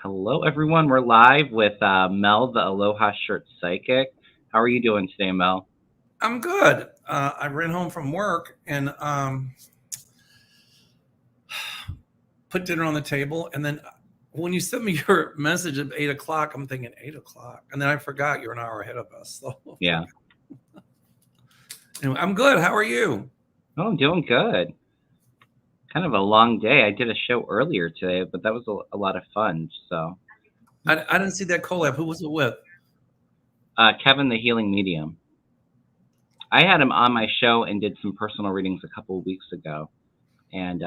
Hello, everyone. We're live with Mel, the Aloha Shirt Psychic. How are you doing today, Mel? I'm good. I ran home from work and put dinner on the table. And then when you sent me your message at 8 o'clock, I'm thinking 8 o'clock. And then I forgot you're an hour ahead of us. So Yeah. anyway, I'm good. How are you? Oh, I'm doing good. Kind of a long day. I did a show earlier today, but that was a lot of fun. So, I didn't see that collab. Who was it with? Kevin, the Healing Medium. I had him on my show and did some personal readings a couple of weeks ago. And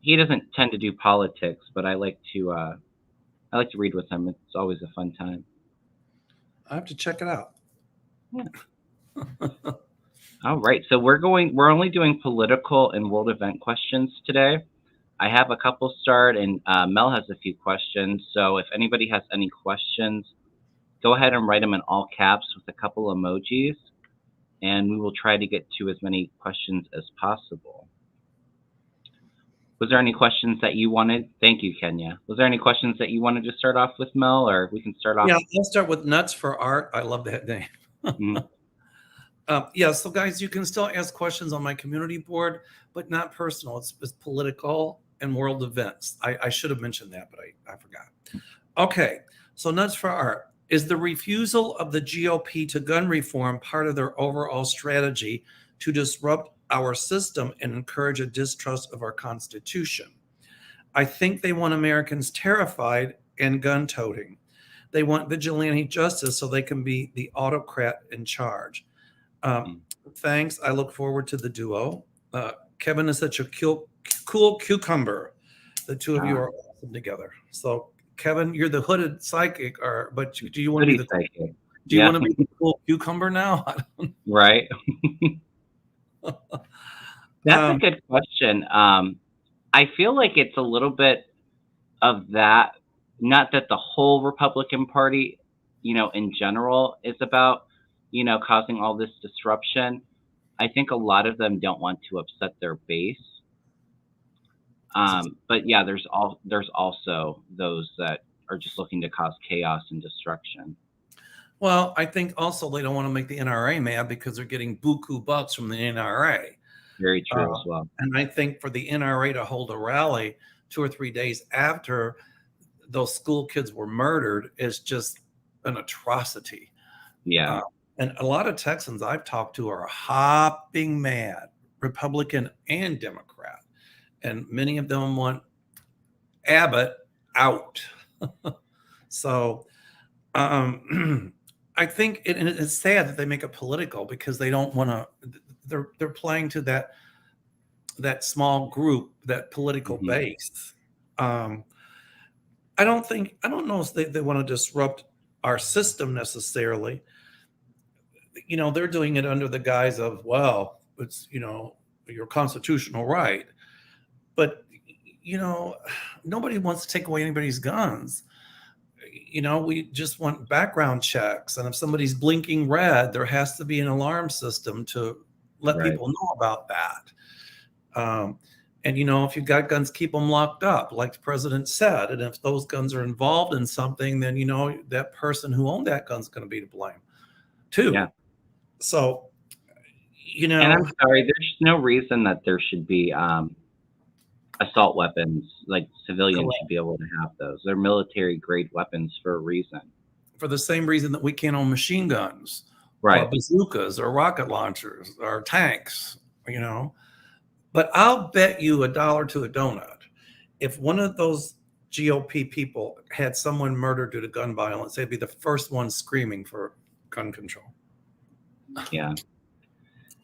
he doesn't tend to do politics, but I like to read with him. It's always a fun time. I have to check it out. Yeah. All right. So we're only doing political and world event questions today. I have a couple start, and Mel has a few questions. So if anybody has any questions, go ahead and write them in all caps with a couple emojis, and we will try to get to as many questions as possible. Was there any questions that you wanted? Thank you, Kenya. Was there any questions that you wanted to start off with, Mel, or we can start off? Yeah, let's start with Nuts for Art. I love that name. Mhm. Yeah, so guys, you can still ask questions on my community board, but not personal. It's political and world events. I should have mentioned that, but I forgot. Okay, so Nuts for Art. Is the refusal of the GOP to gun reform part of their overall strategy to disrupt our system and encourage a distrust of our Constitution? I think they want Americans terrified and gun-toting. They want vigilante justice so they can be the autocrat in charge. Thanks. I look forward to the duo. Kevin is such a cool cucumber. The two of you are awesome together. So, Kevin, you're the hooded psychic, but do you want to be the psychic? Do you want to be the cool cucumber now? Right. That's a good question. I feel like it's a little bit of that. Not that the whole Republican Party, in general, is about, causing all this disruption. I think a lot of them don't want to upset their base. But yeah, there's also those that are just looking to cause chaos and destruction. Well, I think also they don't want to make the NRA mad because they're getting buku bucks from the NRA. Very true as well. And I think for the NRA to hold a rally 2 or 3 days after those school kids were murdered is just an atrocity. Yeah. And a lot of Texans I've talked to are hopping mad, Republican and Democrat. And many of them want Abbott out. So I think it's sad that they make it political because they don't want to. They're playing to that small group, that political base. I don't know if they want to disrupt our system necessarily. They're doing it under the guise of, well, it's your constitutional right, but nobody wants to take away anybody's guns. We just want background checks. And if somebody's blinking red, there has to be an alarm system to let people know about that. And, if you've got guns, keep them locked up, like the president said. And if those guns are involved in something, then, that person who owned that gun's going to be to blame too. Yeah. So, And I'm sorry, there's no reason that there should be assault weapons. Like civilians should be able to have those. They're military grade weapons for a reason. For the same reason that we can't own machine guns, right? Or bazookas, or rocket launchers, or tanks. But I'll bet you $1 to a donut, if one of those GOP people had someone murdered due to gun violence, they'd be the first one screaming for gun control. Yeah,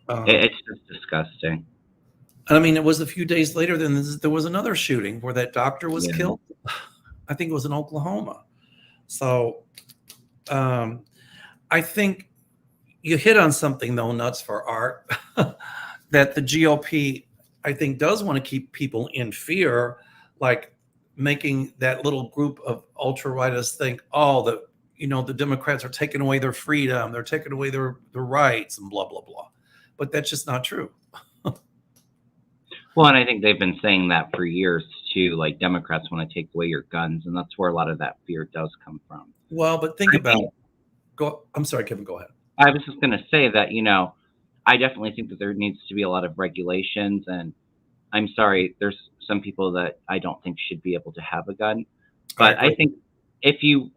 it's just disgusting. I mean, it was a few days later, then there was another shooting where that doctor was killed. I think it was in Oklahoma. So I think you hit on something, though, Nuts for Art, that the GOP, I think, does want to keep people in fear, like making that little group of ultra-rightists think, the Democrats are taking away their freedom, they're taking away their rights, and blah, blah, blah. But that's just not true. Well, and I think they've been saying that for years to like Democrats want to take away your guns, and that's where a lot of that fear does come from. Well, but think about it. I'm sorry, Kevin, go ahead. I was just going to say that, I definitely think that there needs to be a lot of regulations, and I'm sorry, there's some people that I don't think should be able to have a gun. But I think if you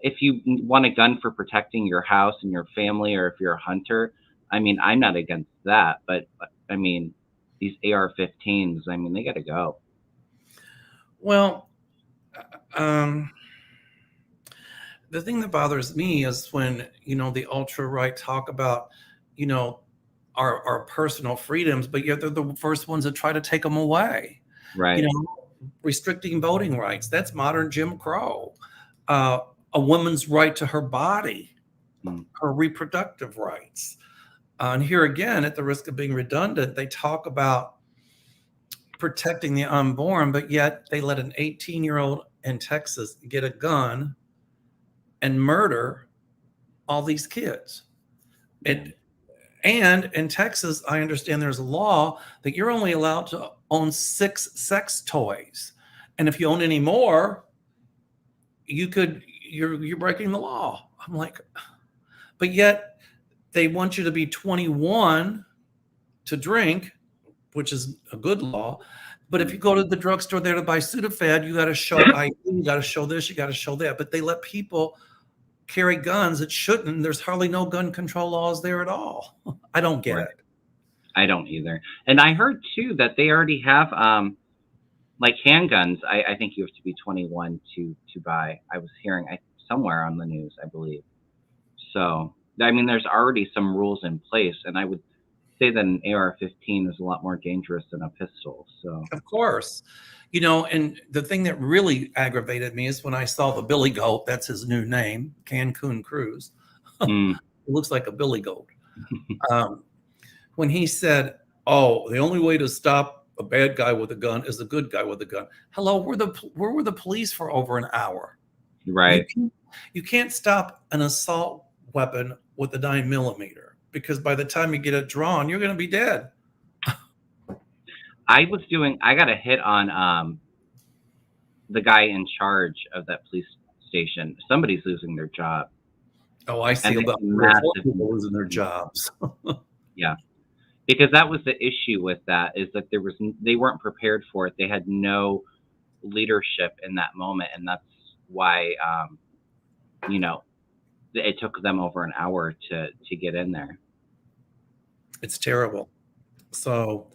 want a gun for protecting your house and your family, or if you're a hunter, I mean, I'm not against that. But I mean, these AR-15s, I mean, they got to go. Well, the thing that bothers me is when, the ultra right talk about, our personal freedoms, but yet they're the first ones that try to take them away. Right. Restricting voting rights, that's modern Jim Crow. A woman's right to her body, her reproductive rights. And here again, at the risk of being redundant, they talk about protecting the unborn, but yet they let an 18-year-old in Texas get a gun and murder all these kids. And in Texas, I understand there's a law that you're only allowed to own 6 sex toys. And if you own any more, you're breaking the law. I'm like, but yet they want you to be 21 to drink, which is a good law. But if you go to the drugstore there to buy Sudafed, you got to show ID, you got to show this, you got to show that. But they let people carry guns that shouldn't. There's hardly no gun control laws there at all. I don't get it. I don't either. And I heard too that they already have like handguns. I think you have to be 21 to buy. I was hearing somewhere on the news, I believe. So I mean, there's already some rules in place, and I would say that an AR-15 is a lot more dangerous than a pistol. So of course. And the thing that really aggravated me is when I saw the Billy Goat, that's his new name, Cancun Cruz. It looks like a billy goat. When he said, oh, the only way to stop a bad guy with a gun is a good guy with a gun. Hello, where were the police for over an hour? Right. You can't stop an assault weapon with a 9mm, because by the time you get it drawn, you're going to be dead. I got a hit on the guy in charge of that police station. Somebody's losing their job. Oh, I see about people losing their jobs. Yeah, because that was the issue with that, is that they weren't prepared for it. They had no leadership in that moment, and that's why it took them over an hour to get in there. It's terrible. So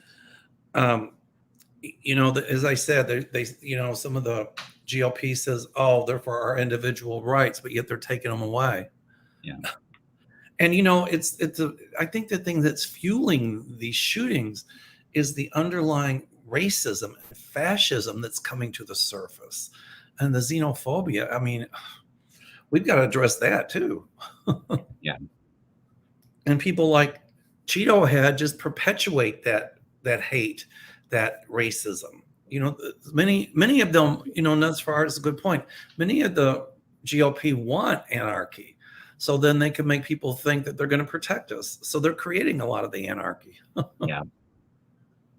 as I said, they some of the GOP says, oh, they're for our individual rights, but yet they're taking them away. Yeah. And I think the thing that's fueling these shootings is the underlying racism and fascism that's coming to the surface, and the xenophobia. I mean, we've got to address that too. Yeah. And people like Cheeto Head just perpetuate that hate, that racism. Many of them, and as far as a good point, many of the GOP want anarchy, so then they can make people think that they're going to protect us. So they're creating a lot of the anarchy. Yeah.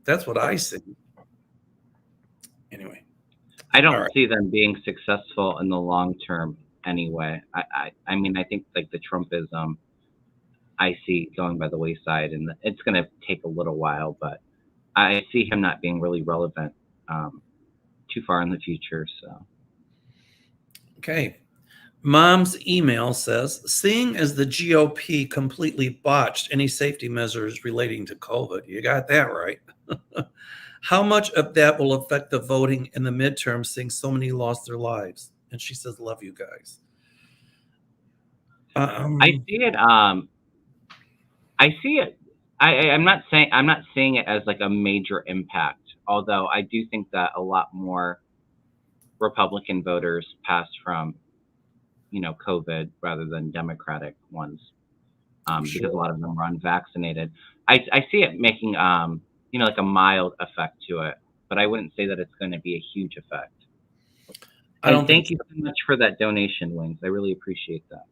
That's what I see. Anyway. I don't see them being successful in the long term anyway. I mean, I think like the Trumpism, I see going by the wayside, and it's going to take a little while, but I see him not being really relevant too far in the future. So, okay. Mom's email says, seeing as the GOP completely botched any safety measures relating to COVID, you got that right. How much of that will affect the voting in the midterms, seeing so many lost their lives? And she says, love you guys. I see it. I see it. I'm not saying it as like a major impact, although I do think that a lot more Republican voters passed from, COVID rather than Democratic ones, because a lot of them were unvaccinated. I see it making, like a mild effect to it, but I wouldn't say that it's going to be a huge effect. Thank you so much for that donation, Wings. I really appreciate that.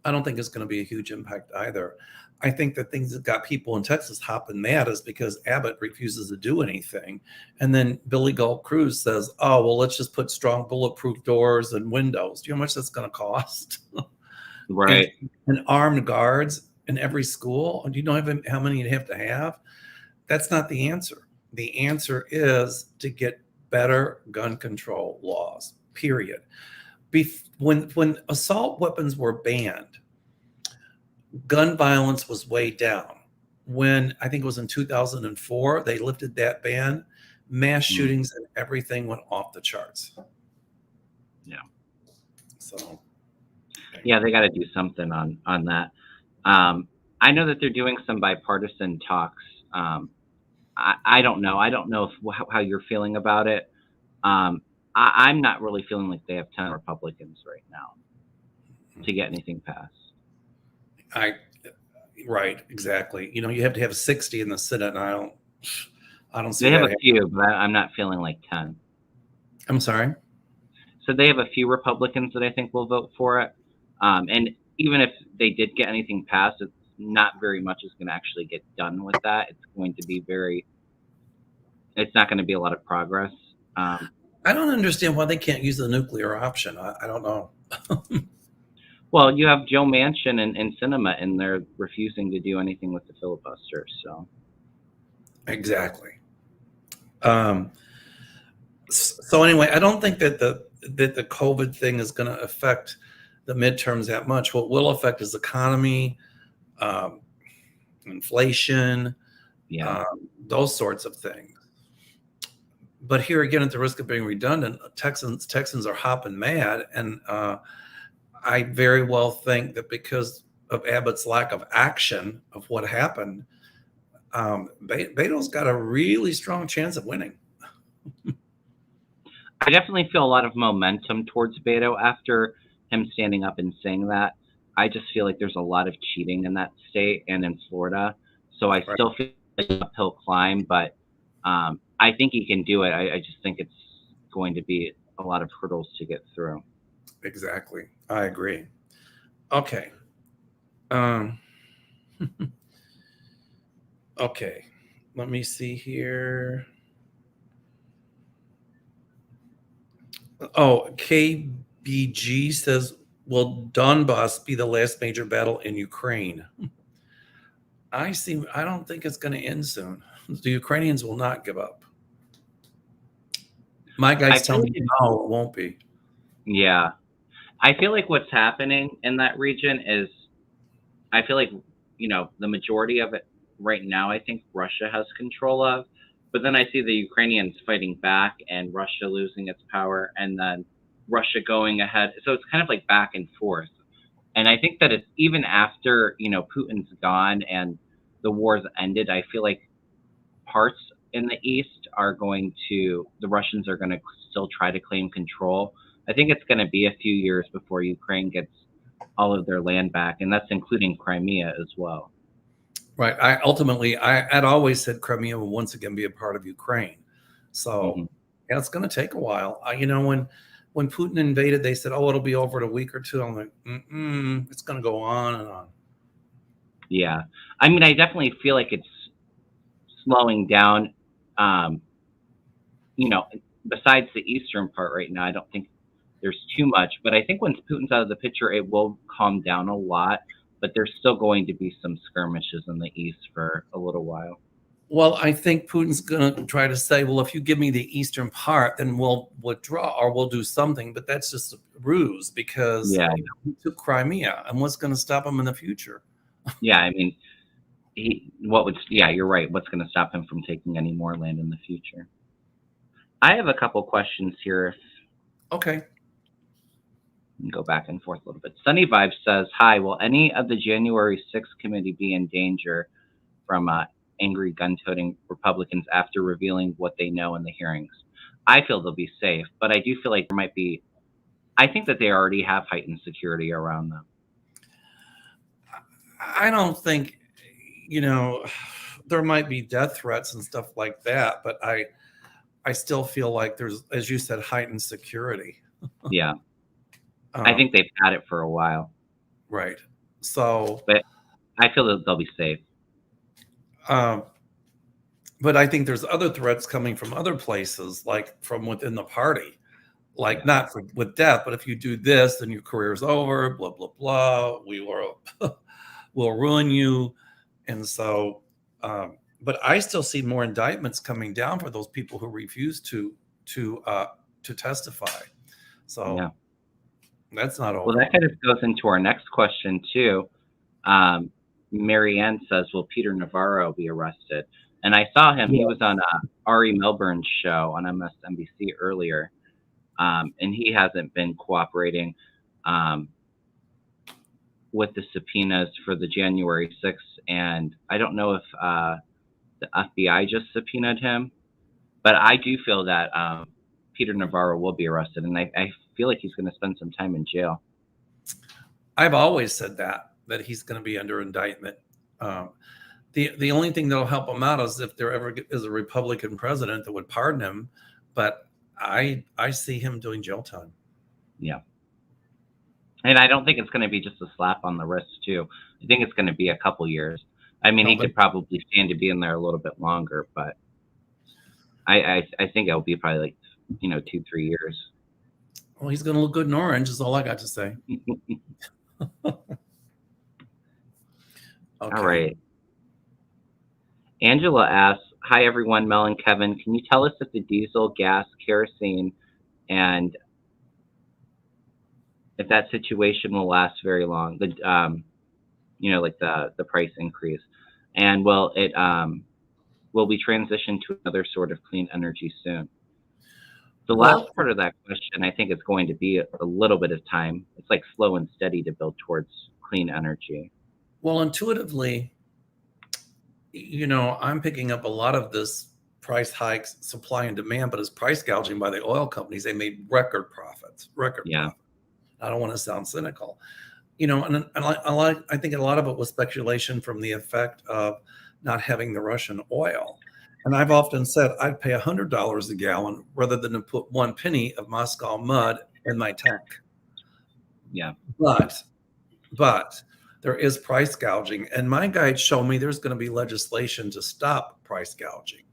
I don't think it's going to be a huge impact either. I think the things that got people in Texas hopping mad is because Abbott refuses to do anything. And then Billy Gulp Cruz says, oh, well, let's just put strong bulletproof doors and windows. Do you know how much that's going to cost? and, Right. and armed guards in every school. Do you know how many you'd have to have? That's not the answer. The answer is to get better gun control laws, period. When assault weapons were banned, gun violence was way down. When I think it was in 2004, they lifted that ban, mass shootings and everything went off the charts. Yeah. So, yeah, they got to do something on that. I know that they're doing some bipartisan talks. I don't know. I don't know how you're feeling about it. I'm not really feeling like they have 10 Republicans right now to get anything passed. Right, exactly. You know, you have to have 60 in the Senate, and I don't see They that have a happening. few, but I'm not feeling like 10. I'm sorry? So they have a few Republicans that I think will vote for it. And even if they did get anything passed, it's not very much is going to actually get done with that. It's going to be it's not going to be a lot of progress. I don't understand why they can't use the nuclear option. I don't know. Well, you have Joe Manchin and Sinema, and they're refusing to do anything with the filibuster. So Exactly. So anyway, I don't think that the COVID thing is going to affect the midterms that much. What will affect is economy, inflation, yeah, those sorts of things. But here again, at the risk of being redundant, Texans are hopping mad, and I very well think that because of Abbott's lack of action of what happened, Beto's got a really strong chance of winning. I definitely feel a lot of momentum towards Beto after him standing up and saying that. I just feel like there's a lot of cheating in that state and in Florida. So I still feel like it's an uphill climb, but I think he can do it. I just think it's going to be a lot of hurdles to get through. Exactly. I agree. Okay. Okay. Let me see here. Oh, KBG says, will Donbass be the last major battle in Ukraine? I don't think it's going to end soon. The Ukrainians will not give up. My guys tell me no, it won't be. Yeah. I feel like what's happening in that region is, I feel like, the majority of it right now, I think Russia has control of. But then I see the Ukrainians fighting back and Russia losing its power and then Russia going ahead. So it's kind of like back and forth. And I think that it's even after, Putin's gone and the war's ended, I feel like parts in the East the Russians are going to still try to claim control. I think it's going to be a few years before Ukraine gets all of their land back, and that's including Crimea as well. Right. I'd always said Crimea will once again be a part of Ukraine. So yeah, it's going to take a while. When Putin invaded, they said, "Oh, it'll be over in a week or two." I'm like, it's going to go on and on. Yeah, I mean, I definitely feel like it's slowing down. Besides the eastern part right now, I don't think there's too much. But I think once Putin's out of the picture, it will calm down a lot. But there's still going to be some skirmishes in the east for a little while. Well, I think Putin's going to try to say, well, if you give me the eastern part, then we'll withdraw or we'll do something. But that's just a ruse because he took Crimea, and what's going to stop him in the future? Yeah, I mean, you're right. What's going to stop him from taking any more land in the future? I have a couple questions here. Okay. Go back and forth a little bit. Sunny Vibes says, hi, will any of the January 6th committee be in danger from angry gun-toting Republicans after revealing what they know in the hearings? I feel they'll be safe, but I do feel like I think that they already have heightened security around them. I don't think, there might be death threats and stuff like that, but I still feel like there's, as you said, heightened security. Yeah. I think they've had it for a while. Right. So, But I feel that they'll be safe. But I think there's other threats coming from other places, like from within the party, like not with death, but if you do this, then your career's over, blah, blah, blah. We will, will ruin you. And so, but I still see more indictments coming down for those people who refuse to testify. So that's not over. Well, that kind of goes into our next question too. Marianne says, "Will Peter Navarro be arrested?" And I saw him. He was on Ari Melbourne's show on MSNBC earlier, and he hasn't been cooperating with the subpoenas for the January 6th. And I don't know if the FBI just subpoenaed him, but I do feel that Peter Navarro will be arrested, and I feel like he's going to spend some time in jail. I've always said that he's going to be under indictment. The only thing that'll help him out is if there ever is a Republican president that would pardon him. But I see him doing jail time. Yeah. And I don't think it's going to be just a slap on the wrist too. I think it's going to be a couple years. I mean, he could probably stand to be in there a little bit longer, but I think it'll be probably like 2-3 years. Well, he's going to look good in orange is all I got to say. Okay. All right. Angela asks, "Hi everyone, Mel and Kevin. Can you tell us if the diesel, gas, kerosene, and if that situation will last very long? The like the price increase, and will we transition to another sort of clean energy soon?" The last part of that question, I think it's going to be a little bit of time. It's like slow and steady to build towards clean energy. Well, intuitively, I'm picking up a lot of this price hikes, supply and demand, but it's price gouging by the oil companies. They made record profits. Profit. I don't want to sound cynical, and I think a lot of it was speculation from the effect of not having the Russian oil. And I've often said I'd pay $100 a gallon rather than to put 1 penny of Moscow mud in my tank. Yeah. But there is price gouging, and my guides show me there's going to be legislation to stop price gouging.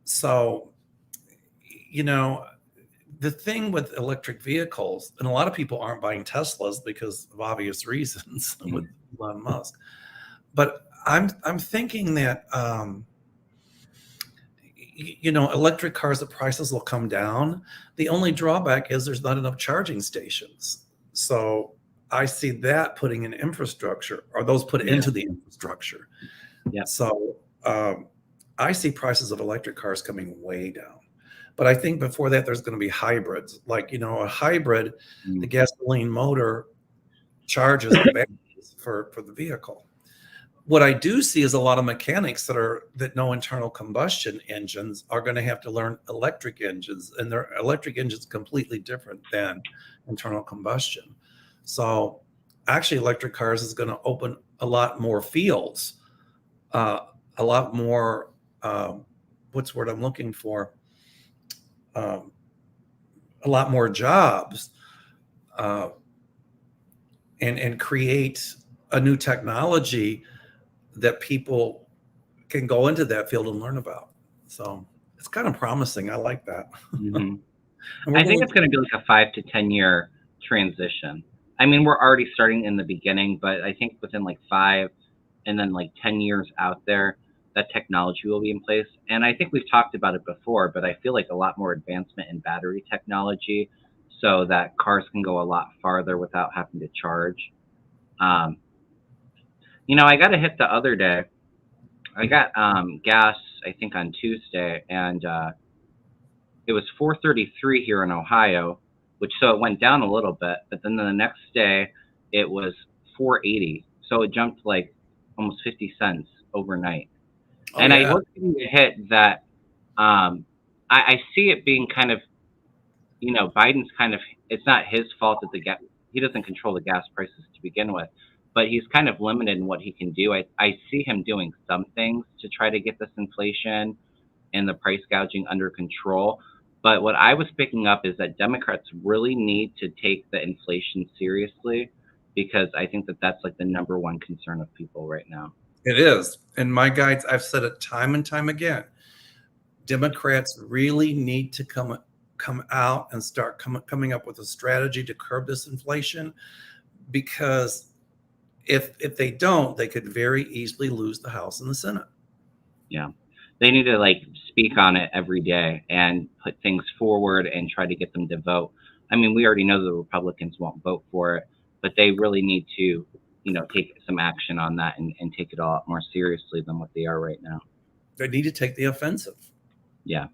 So, the thing with electric vehicles, and a lot of people aren't buying Teslas because of obvious reasons with Elon Musk. But I'm thinking that electric cars, the prices will come down. The only drawback is there's not enough charging stations. So I see that putting in infrastructure, or those put into the infrastructure. Yeah. So I see prices of electric cars coming way down. But I think before that, there's going to be hybrids. Like, a hybrid, the gasoline motor charges the batteries for the vehicle. What I do see is a lot of mechanics that know internal combustion engines are going to have to learn electric engines, and their electric engines completely different than internal combustion. So actually electric cars is going to open a lot more fields, a lot more, what's the word I'm looking for? A lot more jobs, and create a new technology that people can go into that field and learn about. So it's kind of promising. I like that. I think it's going to be like a 5 to 10 year transition. I mean, we're already starting in the beginning, but I think within like 5 and then like 10 years out there, that technology will be in place. And I think we've talked about it before, but I feel like a lot more advancement in battery technology so that cars can go a lot farther without having to charge. I got a hit the other day. I got gas, I think on Tuesday, and it was $4.33 here in Ohio, so it went down a little bit. But then the next day, it was $4.80, so it jumped like almost 50 cents overnight. I was getting a hit that I see it being kind of, Biden's kind of, it's not his fault that he doesn't control the gas prices to begin with, but he's kind of limited in what he can do. I see him doing some things to try to get this inflation and the price gouging under control. But what I was picking up is that Democrats really need to take the inflation seriously because I think that that's like the number one concern of people right now. It is. And my guides, I've said it time and time again. Democrats really need to come out and start coming up with a strategy to curb this inflation, because if they don't, they could very easily lose the House and the Senate. Yeah. They need to like speak on it every day and put things forward and try to get them to vote. I mean, we already know the Republicans won't vote for it, but they really need to, take some action on that and take it a lot more seriously than what they are right now. They need to take the offensive. Yeah.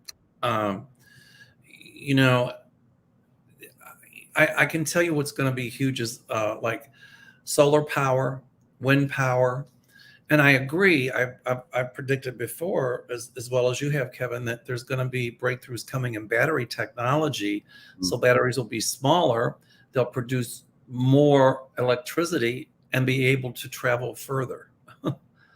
I can tell you what's going to be huge is like solar power, wind power. And I agree. I've predicted before, as well as you have, Kevin, that there's going to be breakthroughs coming in battery technology. So batteries will be smaller. They'll produce more electricity and be able to travel further.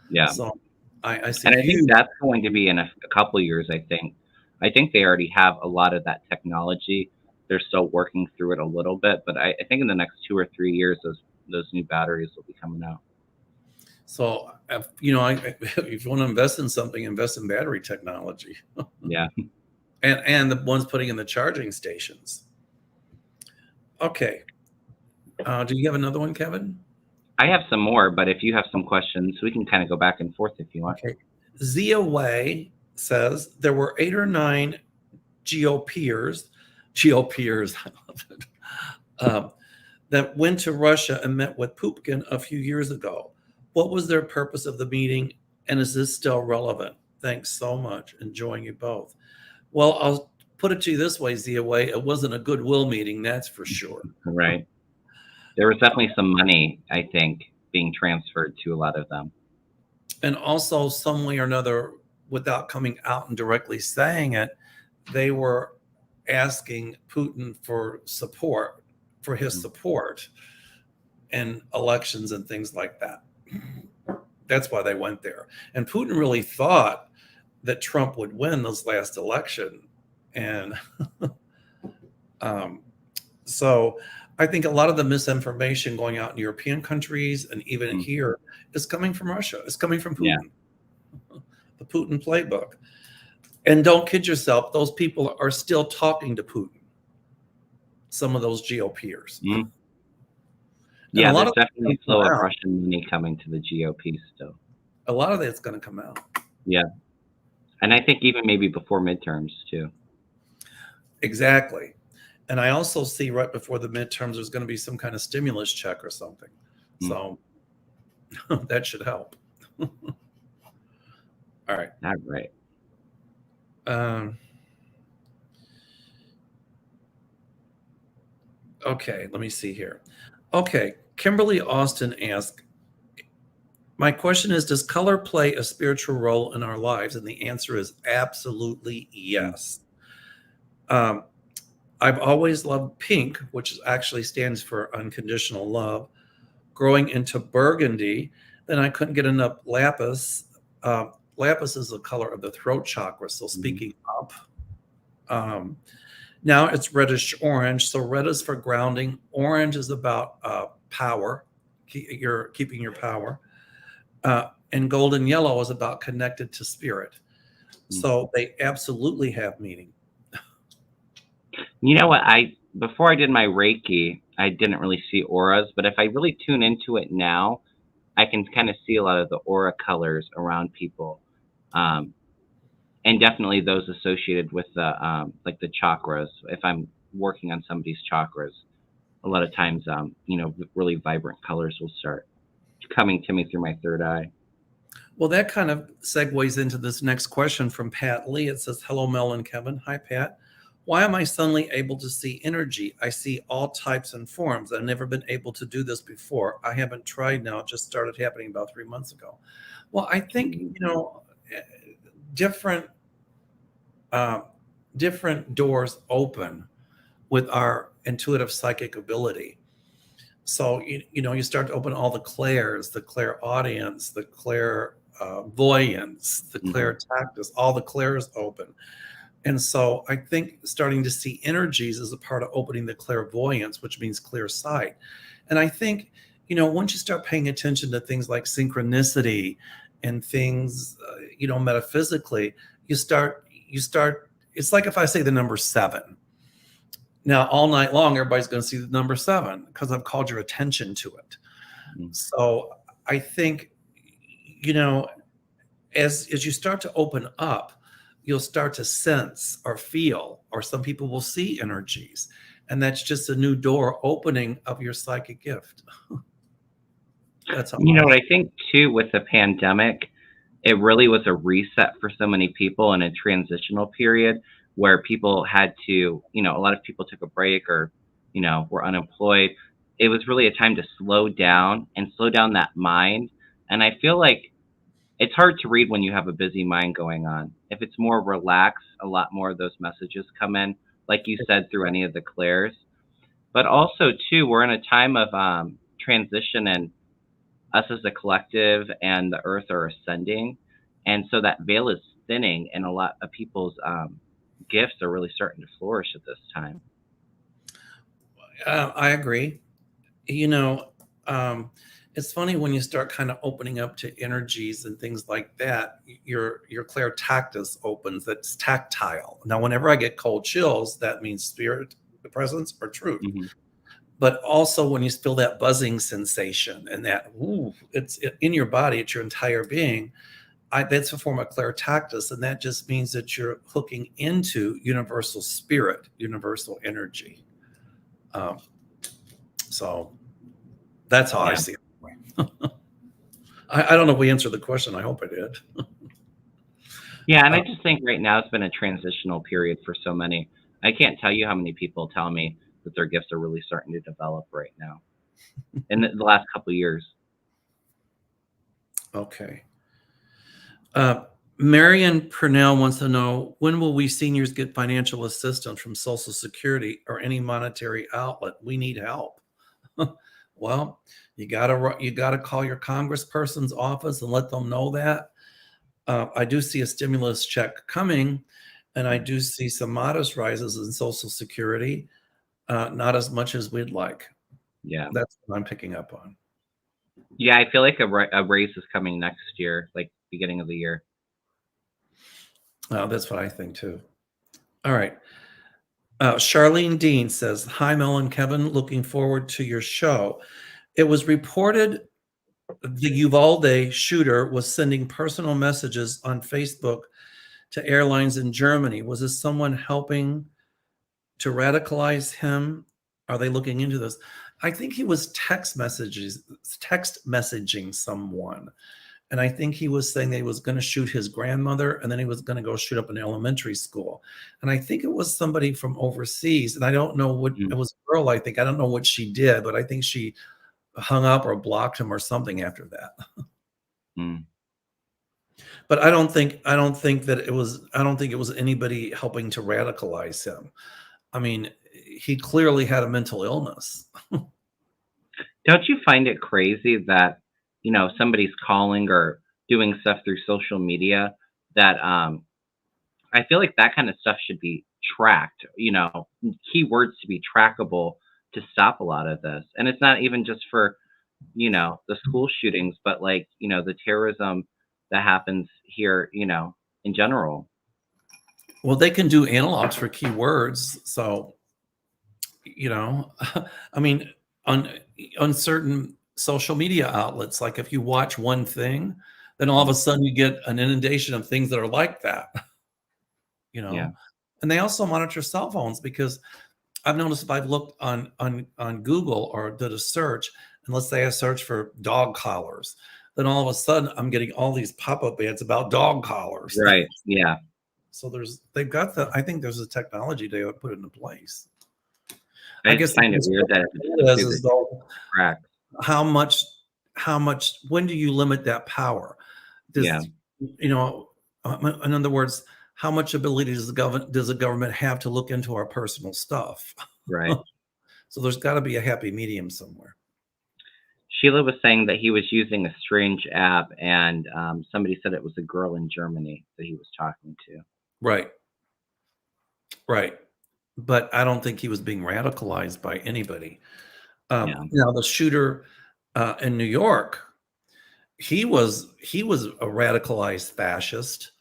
Yeah. So I see. And I think that's going to be in a couple of years, I think. I think they already have a lot of that technology. They're still working through it a little bit, but I think in the next 2 or 3 years, those new batteries will be coming out. So, if you want to invest in something, invest in battery technology. Yeah. And the ones putting in the charging stations. Okay. Do you have another one, Kevin? I have some more, but if you have some questions, we can kind of go back and forth if you want. Okay. Zia Way says there were 8 or 9 GOPers, I love it, that went to Russia and met with Putin a few years ago. What was their purpose of the meeting, and is this still relevant? Thanks so much. Enjoying you both. Well, I'll put it to you this way, Zia Way. It wasn't a goodwill meeting, that's for sure. Right. There was definitely some money, I think, being transferred to a lot of them. And also, some way or another, without coming out and directly saying it, they were asking Putin for support, for his support in elections and things like that. That's why they went there. And Putin really thought that Trump would win this last election. And so I think a lot of the misinformation going out in European countries and even here is coming from Russia. It's coming from Putin. Yeah. The Putin playbook. And don't kid yourself, those people are still talking to Putin. Some of those GOPers. Mm-hmm. Yeah, there's definitely a flow of Russian money coming to the GOP still. A lot of that's going to come out. Yeah. And I think even maybe before midterms too. Exactly. And I also see right before the midterms, there's going to be some kind of stimulus check or something. So that should help. All right. All right. Okay, let me see here. Okay, Kimberly Austin asked, my question is, does color play a spiritual role in our lives? And the answer is absolutely yes. I've always loved pink, which actually stands for unconditional love. Growing into burgundy, then I couldn't get enough lapis. Lapis is the color of the throat chakra, so speaking up. Now it's reddish orange. So red is for grounding. Orange is about power, keeping your power. And golden yellow is about connected to spirit. So they absolutely have meaning. You know what? Before I did my Reiki, I didn't really see auras, but if I really tune into it now, I can kind of see a lot of the aura colors around people. And definitely those associated with the like the chakras. If I'm working on somebody's chakras, a lot of times, really vibrant colors will start coming to me through my third eye. Well, that kind of segues into this next question from Pat Lee. It says, hello, Mel and Kevin. Hi, Pat. Why am I suddenly able to see energy? I see all types and forms. I've never been able to do this before. I haven't tried now. It just started happening about 3 months ago. Well, I think, different doors open with our intuitive psychic ability. So, you start to open all the clairs, the clairaudience, the clairvoyance, the clairtactus, all the clairs open. And so I think starting to see energies is a part of opening the clairvoyance, which means clear sight. And I think once you start paying attention to things like synchronicity and things, metaphysically, you start. It's like if I say the number 7. Now, all night long, everybody's going to see the number 7 because I've called your attention to it. Mm. So I think, you know, as you start to open up, you'll start to sense or feel, or some people will see energies. And that's just a new door opening of your psychic gift. That's how You know what I think too with the pandemic, it really was a reset for so many people in a transitional period where people had to, a lot of people took a break or, were unemployed. It was really a time to slow down and slow down that mind. And I feel like it's hard to read when you have a busy mind going on. If it's more relaxed, a lot more of those messages come in, like you said, through any of the clairs. But also, too, we're in a time of transition, and us as a collective and the earth are ascending. And so that veil is thinning, and a lot of people's gifts are really starting to flourish at this time. I agree. You know, it's funny when you start kind of opening up to energies and things like that. Your clairtactus opens. That's tactile. Now, whenever I get cold chills, that means spirit, the presence, or truth. Mm-hmm. But also when you feel that buzzing sensation and that it's in your body, it's your entire being. That's a form of clairtactus, and that just means that you're hooking into universal spirit, universal energy. So that's how I see it. I don't know if we answered the question. I hope I did. Yeah, and I just think right now it's been a transitional period for so many. I can't tell you how many people tell me that their gifts are really starting to develop right now in the last couple of years. Okay. Marion Purnell wants to know, when will we seniors get financial assistance from Social Security or any monetary outlet? We need help. Well, you gotta call your congressperson's office and let them know that. I do see a stimulus check coming, and I do see some modest rises in Social Security, not as much as we'd like. Yeah. That's what I'm picking up on. Yeah, I feel like a raise is coming next year, like beginning of the year. That's what I think too. All right. Charlene Dean says, "Hi, Mel and Kevin. Looking forward to your show. It was reported the Uvalde shooter was sending personal messages on Facebook to airlines in Germany. Was this someone helping to radicalize him? Are they looking into this?" I think he was text messaging someone. And I think he was saying that he was going to shoot his grandmother, and then he was going to go shoot up an elementary school. And I think it was somebody from overseas. And I don't know what it was, a girl, I think. I don't know what she did, but I think she hung up or blocked him or something after that. But I don't think it was anybody helping to radicalize him. I mean, he clearly had a mental illness. Don't you find it crazy that, somebody's calling or doing stuff through social media that I feel like that kind of stuff should be tracked, keywords to be trackable to stop a lot of this. And it's not even just for, the school shootings, but like, the terrorism that happens here, in general. Well, they can do analogs for keywords. So, I mean, on certain social media outlets, like if you watch one thing, then all of a sudden you get an inundation of things that are like that. Yeah. And they also monitor cell phones, because I've noticed if I've looked on Google or did a search, and let's say I search for dog collars, then all of a sudden I'm getting all these pop-up ads about dog collars. Right. Yeah. So I think there's a technology they would put into place. I guess find it weird that is though, how much, when do you limit that power? In other words, how much ability does the government have to look into our personal stuff? Right. So there's got to be a happy medium somewhere. Sheila was saying that he was using a strange app, and somebody said it was a girl in Germany that he was talking to. Right. But I don't think he was being radicalized by anybody. Now, the shooter, in New York. He was a radicalized fascist,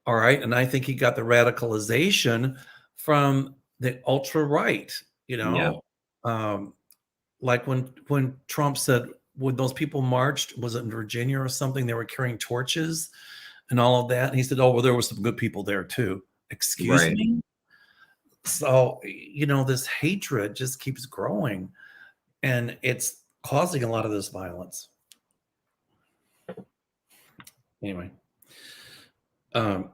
all right, and I think he got the radicalization from the ultra right. You Yeah. know, um, like when Trump said when those people marched, was it in Virginia or something? They were carrying torches and all of that, and he said, "Oh, well, there were some good people there too." Excuse Right. me. So this hatred just keeps growing, and it's causing a lot of this violence. Anyway, um,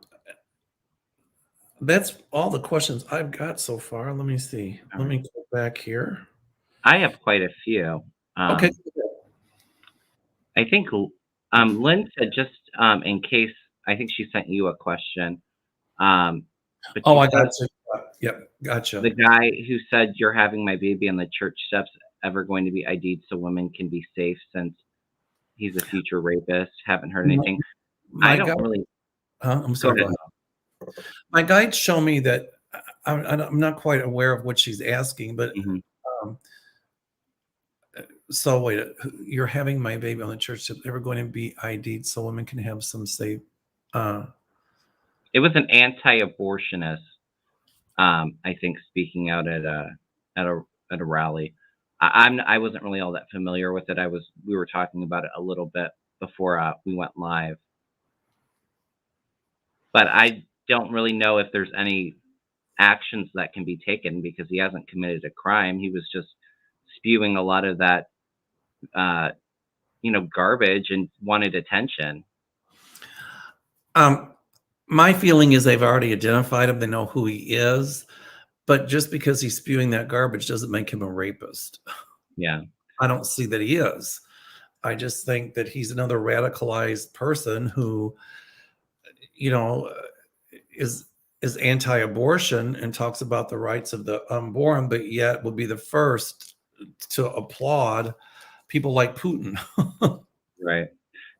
that's all the questions I've got so far. Let me see. All Let right. me go back here. I have quite a few. Okay. I think Lynn said just in case, I think she sent you a question. But Oh, she I said got you. Yep, gotcha. the guy who said you're having my baby on the church steps ever going to be ID'd so women can be safe since he's a future rapist. Haven't heard My, anything. I my guide, don't really. I'm Go sorry. Go ahead. ahead. My guides show me that I'm not quite aware of what she's asking, but Hmm. um, so wait, you're having my baby on the church steps ever going to be ID'd so women can have some safe. Uh, It was an anti-abortionist, I think, speaking out at a at a rally. I wasn't really all that familiar with it. We were talking about it a little bit before we went live, but I don't really know if there's any actions that can be taken because he hasn't committed a crime. He was just spewing a lot of that, uh, garbage and wanted attention. um, my feeling is they've already identified him. They know who he is, but just because he's spewing that garbage doesn't make him a rapist. Yeah, I don't see that he is. I just think that he's another radicalized person who, you know, is is anti-abortion and talks about the rights of the unborn, but yet will be the first to applaud people like Putin. right.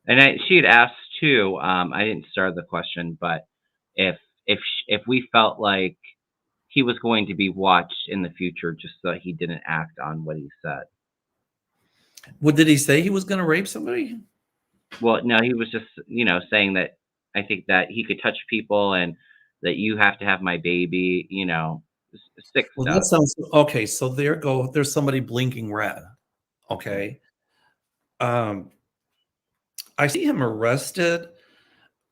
And she had asked too. I didn't start the question, but if if we felt like he was going to be watched in the future, just so he didn't act on what he said. What did he say? He was going to rape somebody? Well, no, he was just saying that I think that he could touch people and that you have to have my baby. Sick Well, that stuff. sounds okay. So there's somebody blinking red. Okay. Um, I see him arrested,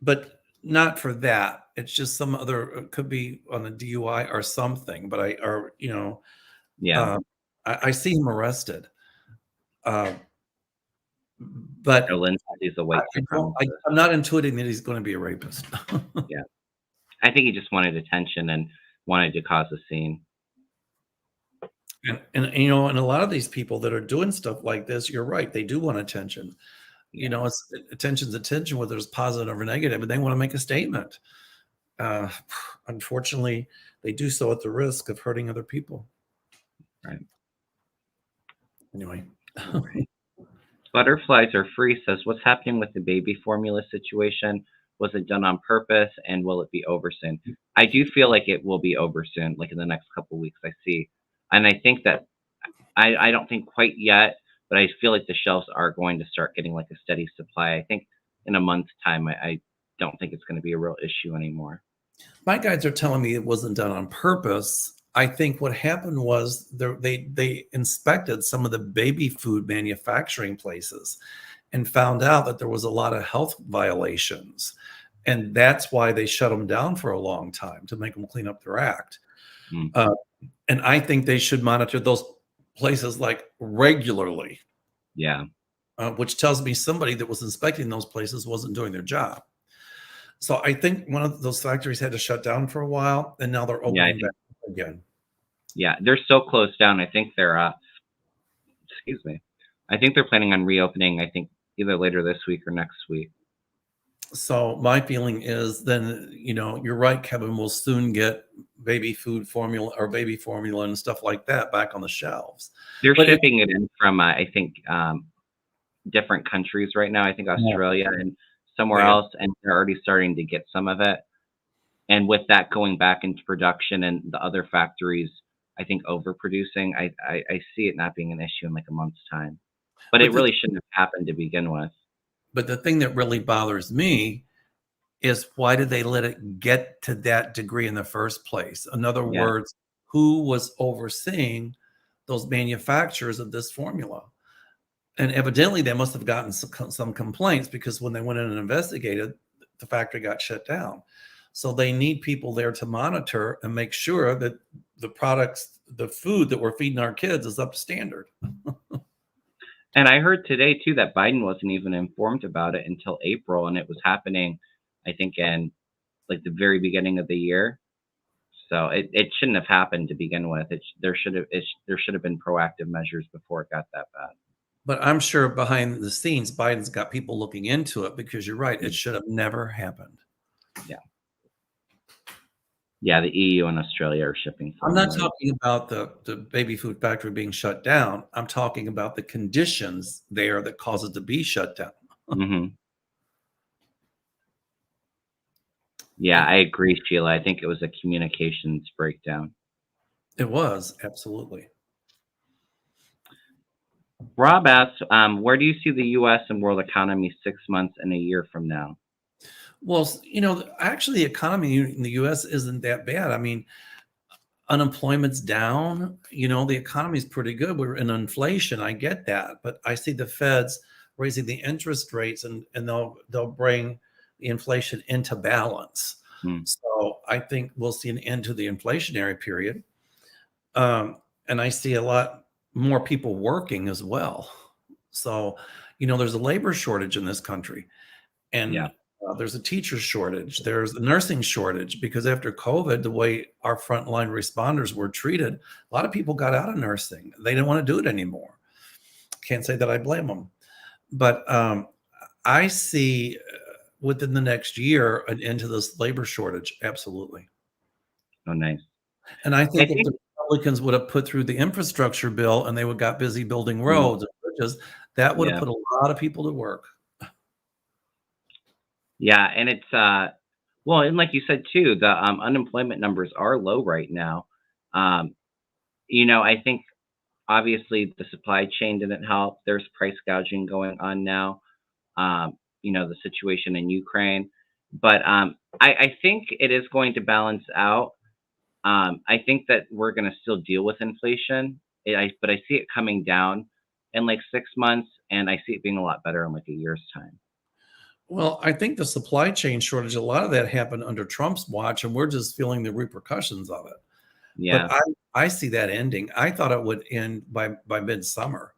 but not for that. It's just some other, it could be on a DUI or something, but Yeah. uh, I see him arrested. Uh, but Lynn says he's a white supremacist. I'm not intuiting that he's going to be a rapist. Yeah. I think he just wanted attention and wanted to cause a scene. And a lot of these people that are doing stuff like this, you're right, they do want attention. Yeah. It's attention's attention, whether it's positive or negative, and they want to make a statement. Uh, Unfortunately, they do so at the risk of hurting other people. Right. Anyway. All right. Butterflies Are Free says, what's happening with the baby formula situation? Was it done on purpose and will it be over soon? I do feel like it will be over soon, like in the next couple of weeks, I see. And I think that I don't think quite yet, but I feel like the shelves are going to start getting like a steady supply. I think in a month's time, I don't think it's going to be a real issue anymore. My guides are telling me it wasn't done on purpose. I think what happened was they inspected some of the baby food manufacturing places and found out that there was a lot of health violations. And that's why they shut them down for a long time, to make them clean up their act. Mm, Uh, and I think they should monitor those places like regularly, yeah. which tells me somebody that was inspecting those places wasn't doing their job. So I think one of those factories had to shut down for a while, and now they're Yeah, opening back up again. yeah, they're so closed down. I think they're excuse me. I think they're planning on reopening, I think either later this week or next week. So my feeling is then, you're right, Kevin, we'll soon get baby food formula or baby formula and stuff like that back on the shelves. They're But it, shipping it in from, I think, different countries right now. I think yeah, Australia and somewhere they, else, and they're already starting to get some of it. And with that going back into production and the other factories, I think overproducing, I see it not being an issue in like a month's time. But it But really shouldn't have happened to begin with. the thing that really bothers me is why did they let it get to that degree in the first place? In other Yeah. words, who was overseeing those manufacturers of this formula? And evidently, they must have gotten some complaints because when they went in and investigated, the factory got shut down. So they need people there to monitor and make sure that the products, the food that we're feeding our kids is up to standard. And I heard today too that Biden wasn't even informed about it until April, and it was happening, I think, in like the very beginning of the year. So it shouldn't have happened to begin with. There should have been proactive measures before it got that bad. But I'm sure behind the scenes, Biden's got people looking into it because you're right, it should have never happened. Yeah. Yeah, the EU and Australia are shipping I'm not formula. talking about the baby food factory being shut down. I'm talking about the conditions there that cause it to be shut down. Hmm. Yeah, It, I agree, Sheila. I think it was a communications breakdown. it was absolutely. Rob asks, where do you see the U.S. and world economy 6 months and a year from now? Well, actually, the economy in the U.S. isn't that bad. I mean, unemployment's down. The economy's pretty good. We're in inflation. I get that, but I see the Feds raising the interest rates, and they'll bring the inflation into balance. Hmm. So I think we'll see an end to the inflationary period, and I see a lot more people working as well. So, there's a labor shortage in this country, Yeah. and there's a teacher shortage. There's a nursing shortage because after COVID, the way our frontline responders were treated, a lot of people got out of nursing. They didn't want to do it anymore. Can't say that I blame them, but I see within the next year an end to this labor shortage. Absolutely. Oh, nice. And I I think if think. the Republicans would have put through the infrastructure bill and they would got busy building Hmm. roads and bridges, that would have Yeah. put a lot of people to work. Yeah, and it's well, and like you said too, the unemployment numbers are low right now. Um, I think obviously the supply chain didn't help. There's price gouging going on now. The situation in Ukraine, but I think it is going to balance out. I think that we're going to still deal with inflation, but I see it coming down in like 6 months, and I see it being a lot better in like a year's time. Well, I think the supply chain shortage, a lot of that happened under Trump's watch, and we're just feeling the repercussions of it. But Yeah. I see that ending. I thought it would end by midsummer.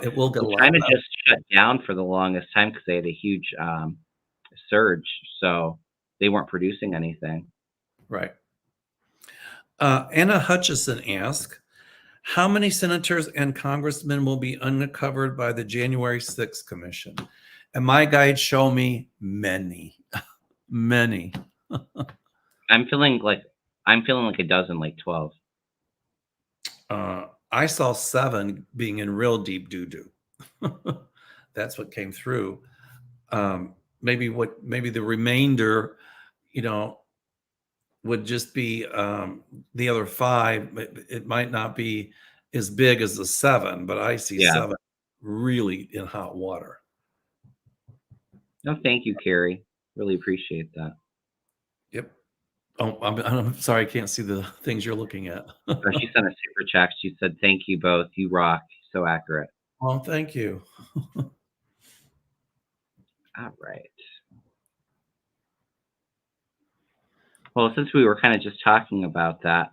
It will get a Well, lot China better. just shut down for the longest time because they had a huge surge, so they weren't producing anything. Right. Anna Hutchison asked, how many senators and congressmen will be uncovered by the January 6th commission? And my guides show me many, many. I'm feeling like a dozen, like 12. I saw 7 being in real deep doo-doo. That's what came through. Maybe the remainder, you know, would just be the other 5. It might not be as big as the 7, but I see Yeah. 7 really in hot water. No, thank you, Carrie. Really appreciate that. Yep. Oh, I'm sorry, I can't see the things you're looking at. She sent a super chat. She said, "Thank you both. You rock. So accurate." Oh, thank you. All right. Well, since we were kind of just talking about that,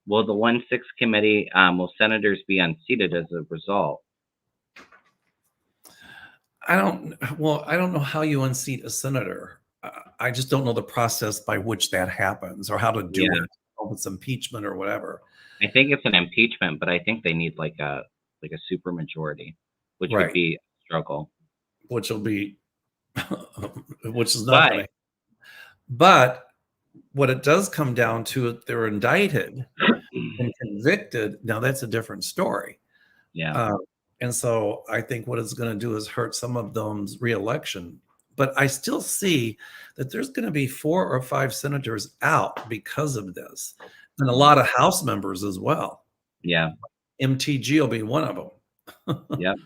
will the 1-6 committee, will senators be unseated as a result? I don't know how you unseat a senator. I just don't know the process by which that happens or how to do Yeah, it. If it's impeachment or whatever. I think it's an impeachment, but I think they need like a super majority, which would Right. be a struggle. Which will be which is not But gonna. But what it does come down to, if they're indicted and convicted, now that's a different story. yeah, Uh, and so I think what it's going to do is hurt some of them's reelection. But I still see that there's going to be 4 or 5 senators out because of this, and a lot of House members as well. yeah, MTG will be one of them. yep.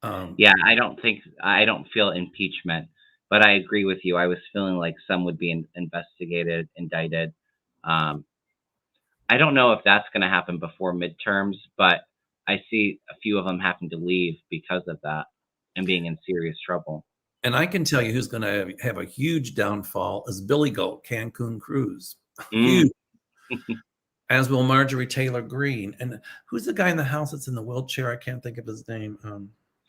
Yeah, I don't feel impeachment, but I agree with you. I was feeling like some would be investigated, indicted. Um, I don't know if that's going to happen before midterms, but I see a few of them having to leave because of that and being in serious trouble. And I can tell you who's going to have a huge downfall is Billy Goat, Cancun Cruz. Mm. Huge. As will Marjorie Taylor Greene. And who's the guy in the House that's in the wheelchair? I can't think of his name.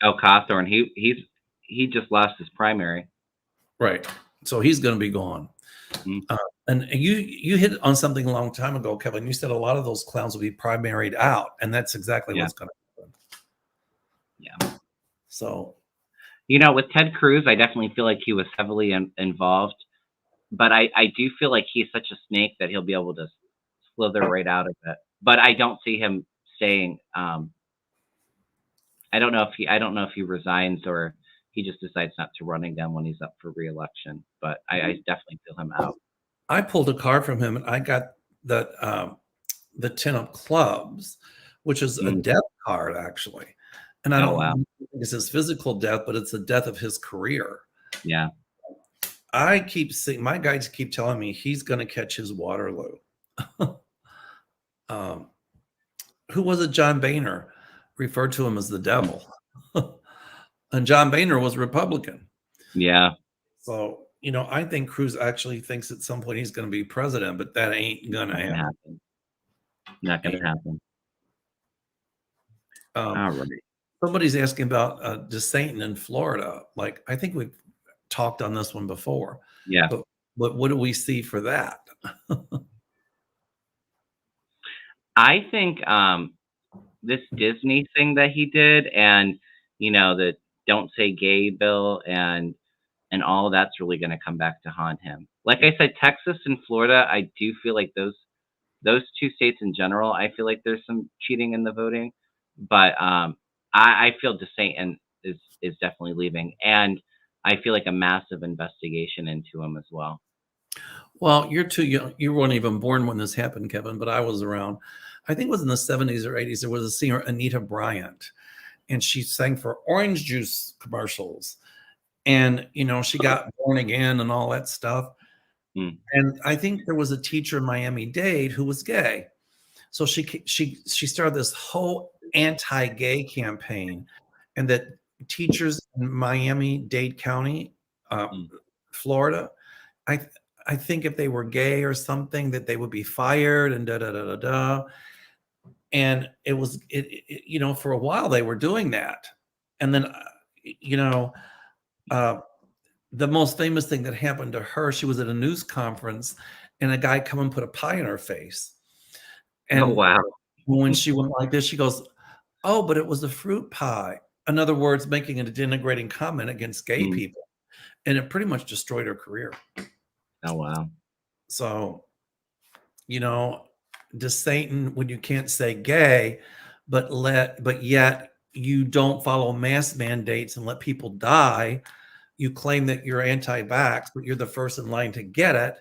Oh, Cawthorn, he just lost his primary. Right. So he's going to be gone. Mm. And you hit on something a long time ago, Kevin. You said a lot of those clowns will be primaried out, and that's exactly Yeah. what's going to happen. Yeah. So, with Ted Cruz, I definitely feel like he was heavily involved, but I do feel like he's such a snake that he'll be able to slither right out of it. But I don't see him staying. I don't know if he resigns or he just decides not to run again when he's up for re-election. But I definitely feel him out. I pulled a card from him, and I got the 10 of clubs, which is a death card actually. And I Oh, don't wow. think it's his physical death, but it's the death of his career. Yeah. I keep seeing my guides keep telling me he's going to catch his Waterloo. Who was it? John Boehner referred to him as the devil. And John Boehner was Republican. Yeah. So, I think Cruz actually thinks at some point he's going to be president, but that ain't going to happen. Not going to happen. All right. Somebody's asking about DeSantis in Florida. Like, I think we've talked on this one before. Yeah. But what do we see for that? I think this Disney thing that he did, and the "Don't Say Gay" bill, and all that's really going to come back to haunt him. Like I said, Texas and Florida, I do feel like those two states in general, I feel like there's some cheating in the voting, but I feel DeSantis is definitely leaving, and I feel like a massive investigation into him as well. Well, you're too young. You weren't even born when this happened, Kevin, but I was around. I think it was in the 70s or 80s. There was a singer, Anita Bryant, and she sang for orange juice commercials. And, she got born again and all that stuff. And I think there was a teacher in Miami-Dade who was gay. So she started this whole anti-gay campaign, and that teachers in Miami-Dade County, Florida, I think if they were gay or something, that they would be fired and da da da da da. And it was for a while they were doing that, and then the most famous thing that happened to her, she was at a news conference, and a guy come and put a pie in her face. And oh, wow. When she went like this, she goes, "Oh, but it was a fruit pie." In other words, making a denigrating comment against gay people. And it pretty much destroyed her career. Oh, wow. So, DeSantis, when you can't say gay, but yet you don't follow mask mandates and let people die, you claim that you're anti-vax, but you're the first in line to get it.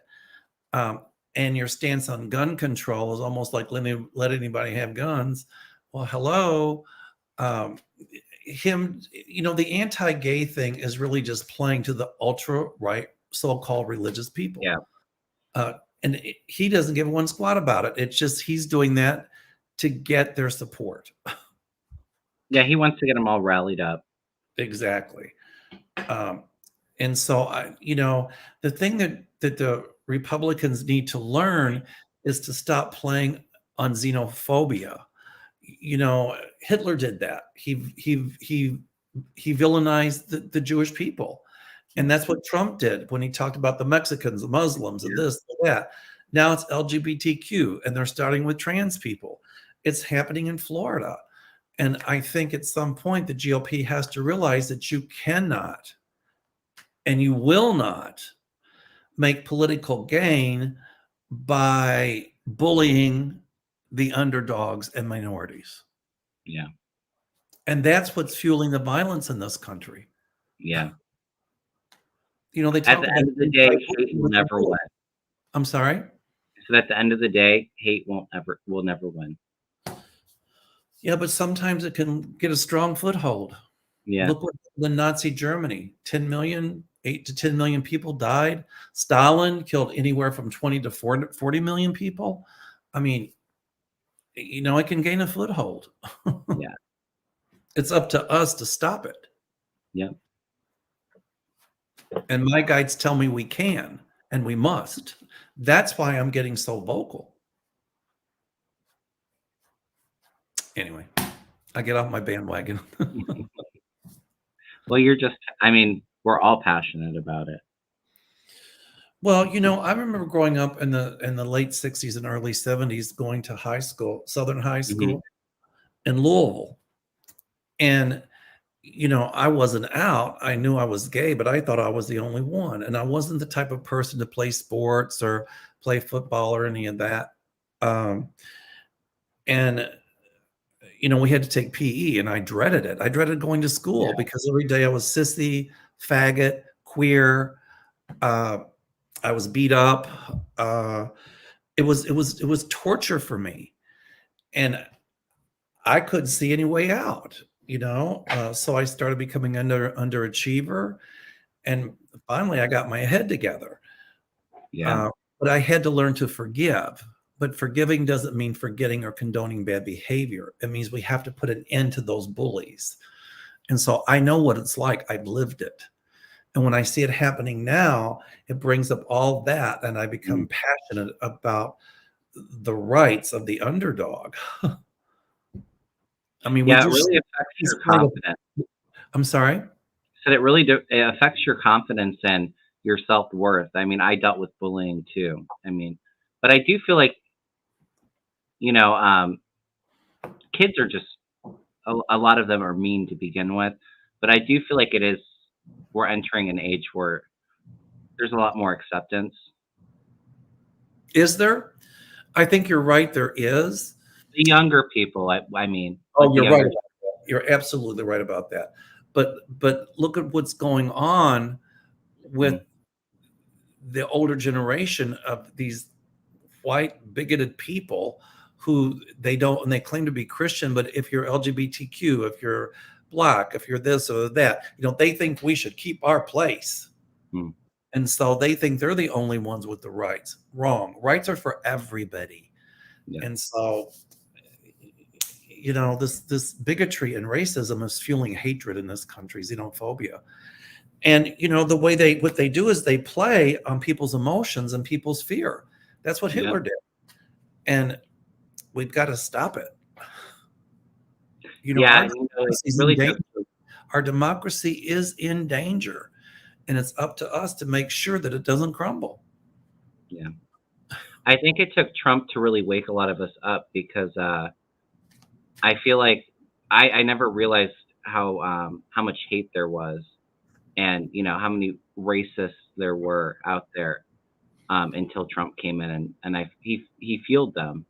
And your stance on gun control is almost like let anybody have guns. Well, hello. The anti-gay thing is really just playing to the ultra-right so-called religious people. Yeah. And he doesn't give one squat about it. It's just he's doing that to get their support. Yeah, he wants to get them all rallied up. Exactly. And so, the thing that the Republicans need to learn is to stop playing on xenophobia. Hitler did that. He villainized the Jewish people. And that's what Trump did when he talked about the Mexicans, the Muslims, and this, and that. Now it's LGBTQ, and they're starting with trans people. It's happening in Florida. And I think at some point the GOP has to realize that you cannot and you will not make political gain by bullying the underdogs and minorities. Yeah. And that's what's fueling the violence in this country. Yeah. They talk at the end of the day, hate will never win. I'm sorry? So at the end of the day, hate will never win. Yeah, but sometimes it can get a strong foothold. Yeah. Look what the Nazi Germany, 10 million, 8 to 10 million people died. Stalin killed anywhere from 20 to 40 million people. I mean, it can gain a foothold. Yeah. It's up to us to stop it. Yeah. And my guides tell me we can and we must. That's why I'm getting so vocal. Anyway, I get off my bandwagon. Well, we're all passionate about it. Well, I remember growing up in the late 60s and early 70s, going to high school, Southern High Mhm. School in Louisville. And I wasn't out. I knew I was gay, but I thought I was the only one. And I wasn't the type of person to play sports or play football or any of that. And we had to take PE, and I dreaded it. I dreaded going to school Yeah. because every day I was sissy, faggot, queer. I was beat up. It was torture for me, and I couldn't see any way out. So I started becoming underachiever, and finally I got my head together. Yeah. Uh, but I had to learn to forgive. But forgiving doesn't mean forgetting or condoning bad behavior. It means we have to put an end to those bullies. And so I know what it's like. I've lived it. And when I see it happening now, it brings up all that, and I Mm. become passionate about the rights of the underdog. I mean, would Yeah, it you say really affects this your kind of confidence. I'm sorry? So it affects your confidence and your self-worth. I dealt with bullying too. But I do feel like, you know, kids are just a lot of them are mean to begin with, but I do feel like we're entering an age where there's a lot more acceptance. Is there? I think you're right, there is. The younger people, like Oh, the you're right younger. about that. You're absolutely right about that. But look at what's going on with Mhm. the older generation of these white bigoted people who they claim to be Christian, but if you're LGBTQ, if you're black, if you're this or that, they think we should keep our place. Mm. And so they think they're the only ones with the rights. Wrong. Rights are for everybody. Yeah. And so, this bigotry and racism is fueling hatred in this country, xenophobia. And what they do is they play on people's emotions and people's fear. That's what Yeah. Hitler did. And we've got to stop it. Yeah, Our and it democracy is in really does. danger. Our democracy is in danger. And it's up to us to make sure that it doesn't crumble. Yeah. I think it took Trump to really wake a lot of us up because I feel like I never realized how much hate there was, and how many racists there were out there, until Trump came in, and he fueled them.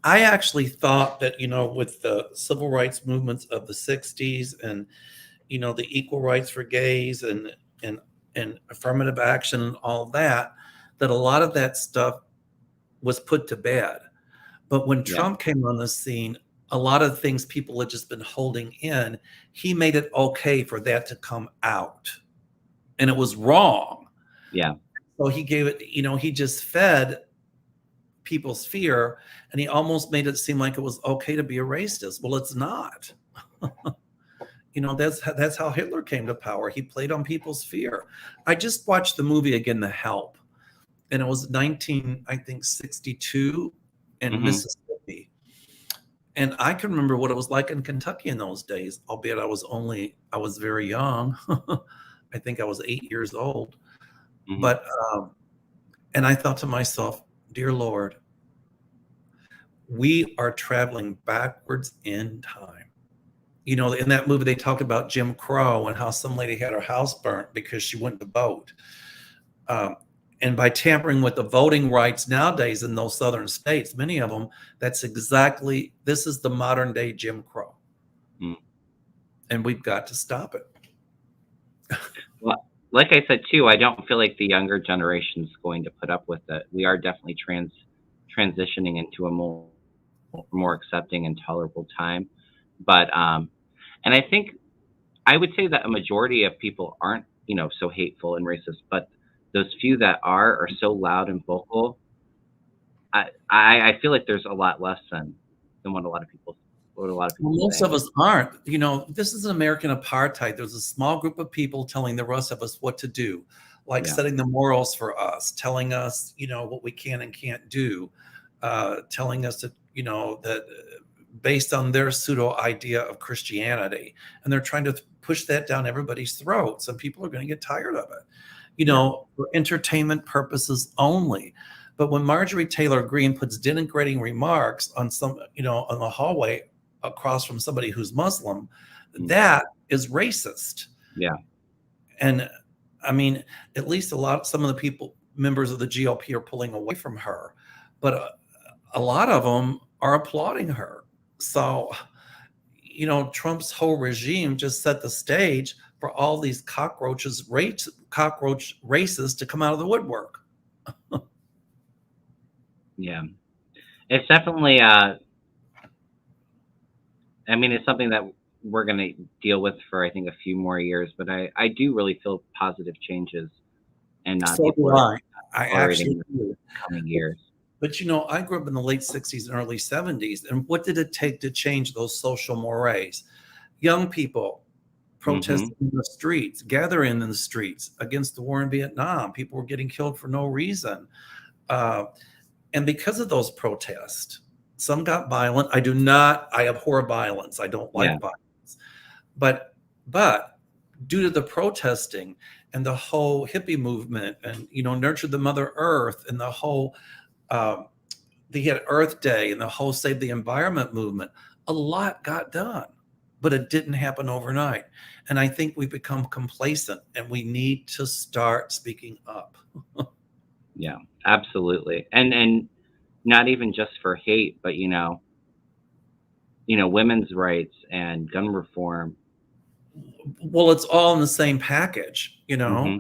I actually thought that, with the civil rights movements of the 60s and, the equal rights for gays and, and affirmative action and all that a lot of that stuff was put to bed. But when Yeah. Trump came on the scene, a lot of things people had just been holding in, he made it okay for that to come out. And it was wrong. Yeah. So he gave it, he just fed people's fear, and he almost made it seem like it was okay to be a racist. Well, it's not. That's how Hitler came to power. He played on people's fear. I just watched the movie again, The Help, and it was 62 in Hmm. Mississippi. And I can remember what it was like in Kentucky in those days, albeit I was very young. I think I was 8 years old. Hmm. But and I thought to myself, dear Lord, we are traveling backwards in time. In that movie, they talked about Jim Crow and how some lady had her house burnt because she went to vote. Um, and by tampering with the voting rights nowadays in those southern states, many of them, this is the modern day Jim Crow. Mm. And we've got to stop it. Well, like I said too, I don't feel like the younger generation is going to put up with it. We are definitely transitioning into a more accepting and tolerable time. But And I think I would say that a majority of people aren't, so hateful and racist, but those few that are so loud and vocal. I feel like there's a lot less than what a lot of Well, people most think. of us aren't. This is American apartheid. There's a small group of people telling the rest of us what to do, like Yeah. setting the morals for us, telling us, what we can and can't do, telling us that, that based on their pseudo idea of Christianity, and they're trying to push that down everybody's throats, and people are going to get tired of it, Yeah. for entertainment purposes only. But when Marjorie Taylor Greene puts denigrating remarks on on the hallway across from somebody who's Muslim, Mm. that is racist. Yeah. And I mean, at least some of the members of the GOP are pulling away from her, but a lot of them are applauding her. So, Trump's whole regime just set the stage for all these cockroach racists to come out of the woodwork. Yeah. It's definitely I mean, it's something that we're going to deal with for, I think, a few more years, but I do really feel positive changes, and So people do are I. I tolerating actually in do. the coming years. But I grew up in the late 60s and early 70s. And what did it take to change those social mores? Young people Hmm. protesting in the streets, gathering in the streets against the war in Vietnam. People were getting killed for no reason. Uh, and because of those protests, some got violent. I abhor violence. I don't Yeah. like violence. But due to the protesting and the whole hippie movement and, nurture the Mother Earth and the whole, they had Earth Day and the whole Save the Environment movement, a lot got done, but it didn't happen overnight. And I think we've become complacent and we need to start speaking up. Yeah. Absolutely. And not even just for hate, but women's rights and gun reform. Well, it's all in the same package, Hmm.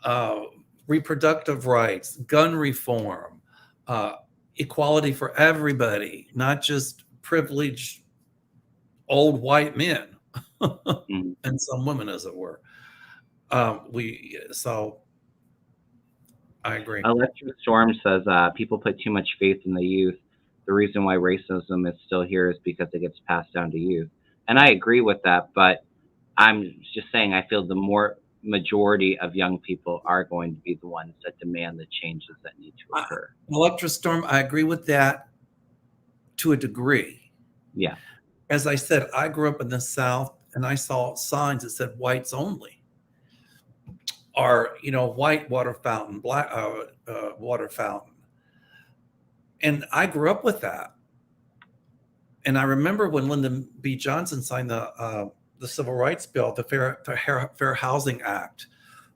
uh, reproductive rights, gun reform, uh, equality for everybody, not just privileged old white men Hmm. and some women, as it were. So I agree. Electric Storm says people put too much faith in the youth. The reason why racism is still here is because it gets passed down to youth. And I agree with that, but I'm just saying I feel the more majority of young people are going to be the ones that demand the changes that need to Uh, occur. Electrostorm, I agree with that to a degree. Yeah. As I said, I grew up in the South and I saw signs that said whites only, or white water fountain, black water fountain, and I grew up with that. And I remember when Lyndon B. Johnson signed the Civil Rights Bill, the Fair Housing Act,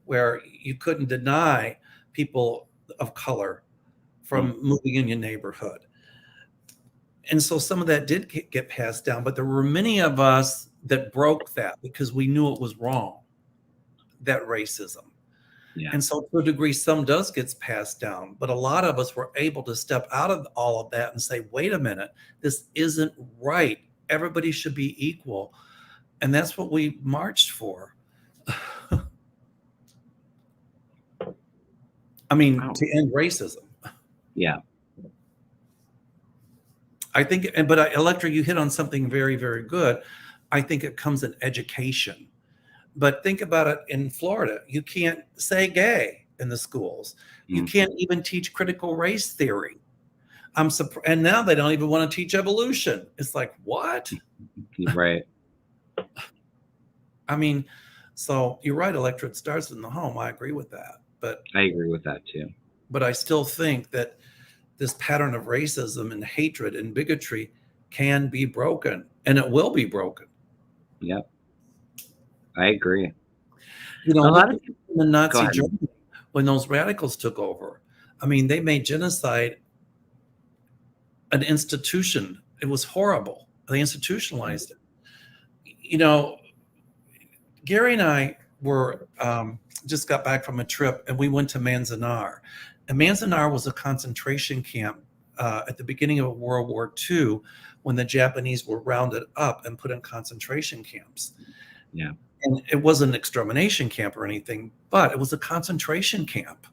where you couldn't deny people of color Mm. from moving in your neighborhood. And so some of that did get passed down, but there were many of us that broke that because we knew it was wrong, that racism. Yeah. And so to a degree, some does gets passed down, but a lot of us were able to step out of all of that and say, wait a minute, this isn't right. Everybody should be equal. And that's what we marched for. I mean, Oh, to end racism. yeah. I think, but Electra, you hit on something very, very good. I think it comes in education. But think about it in Florida. You can't say gay in the schools. You Mm. can't even teach critical race theory. I'm surprised, and now they don't even want to teach evolution. It's like, what? You're right. I mean, so you're right, Electra, it starts in the home. I agree with that. I agree with that too. But I still think that this pattern of racism and hatred and bigotry can be broken, and it will be broken. Yep. I agree. A Look lot of at people, the go Nazi ahead. Germany when those radicals took over. I mean, they made genocide an institution. It was horrible. They institutionalized it. Gary and I were just got back from a trip, and we went to Manzanar. And Manzanar was a concentration camp at the beginning of World War II, when the Japanese were rounded up and put in concentration camps. Yeah. And it wasn't an extermination camp or anything, but it was a concentration camp.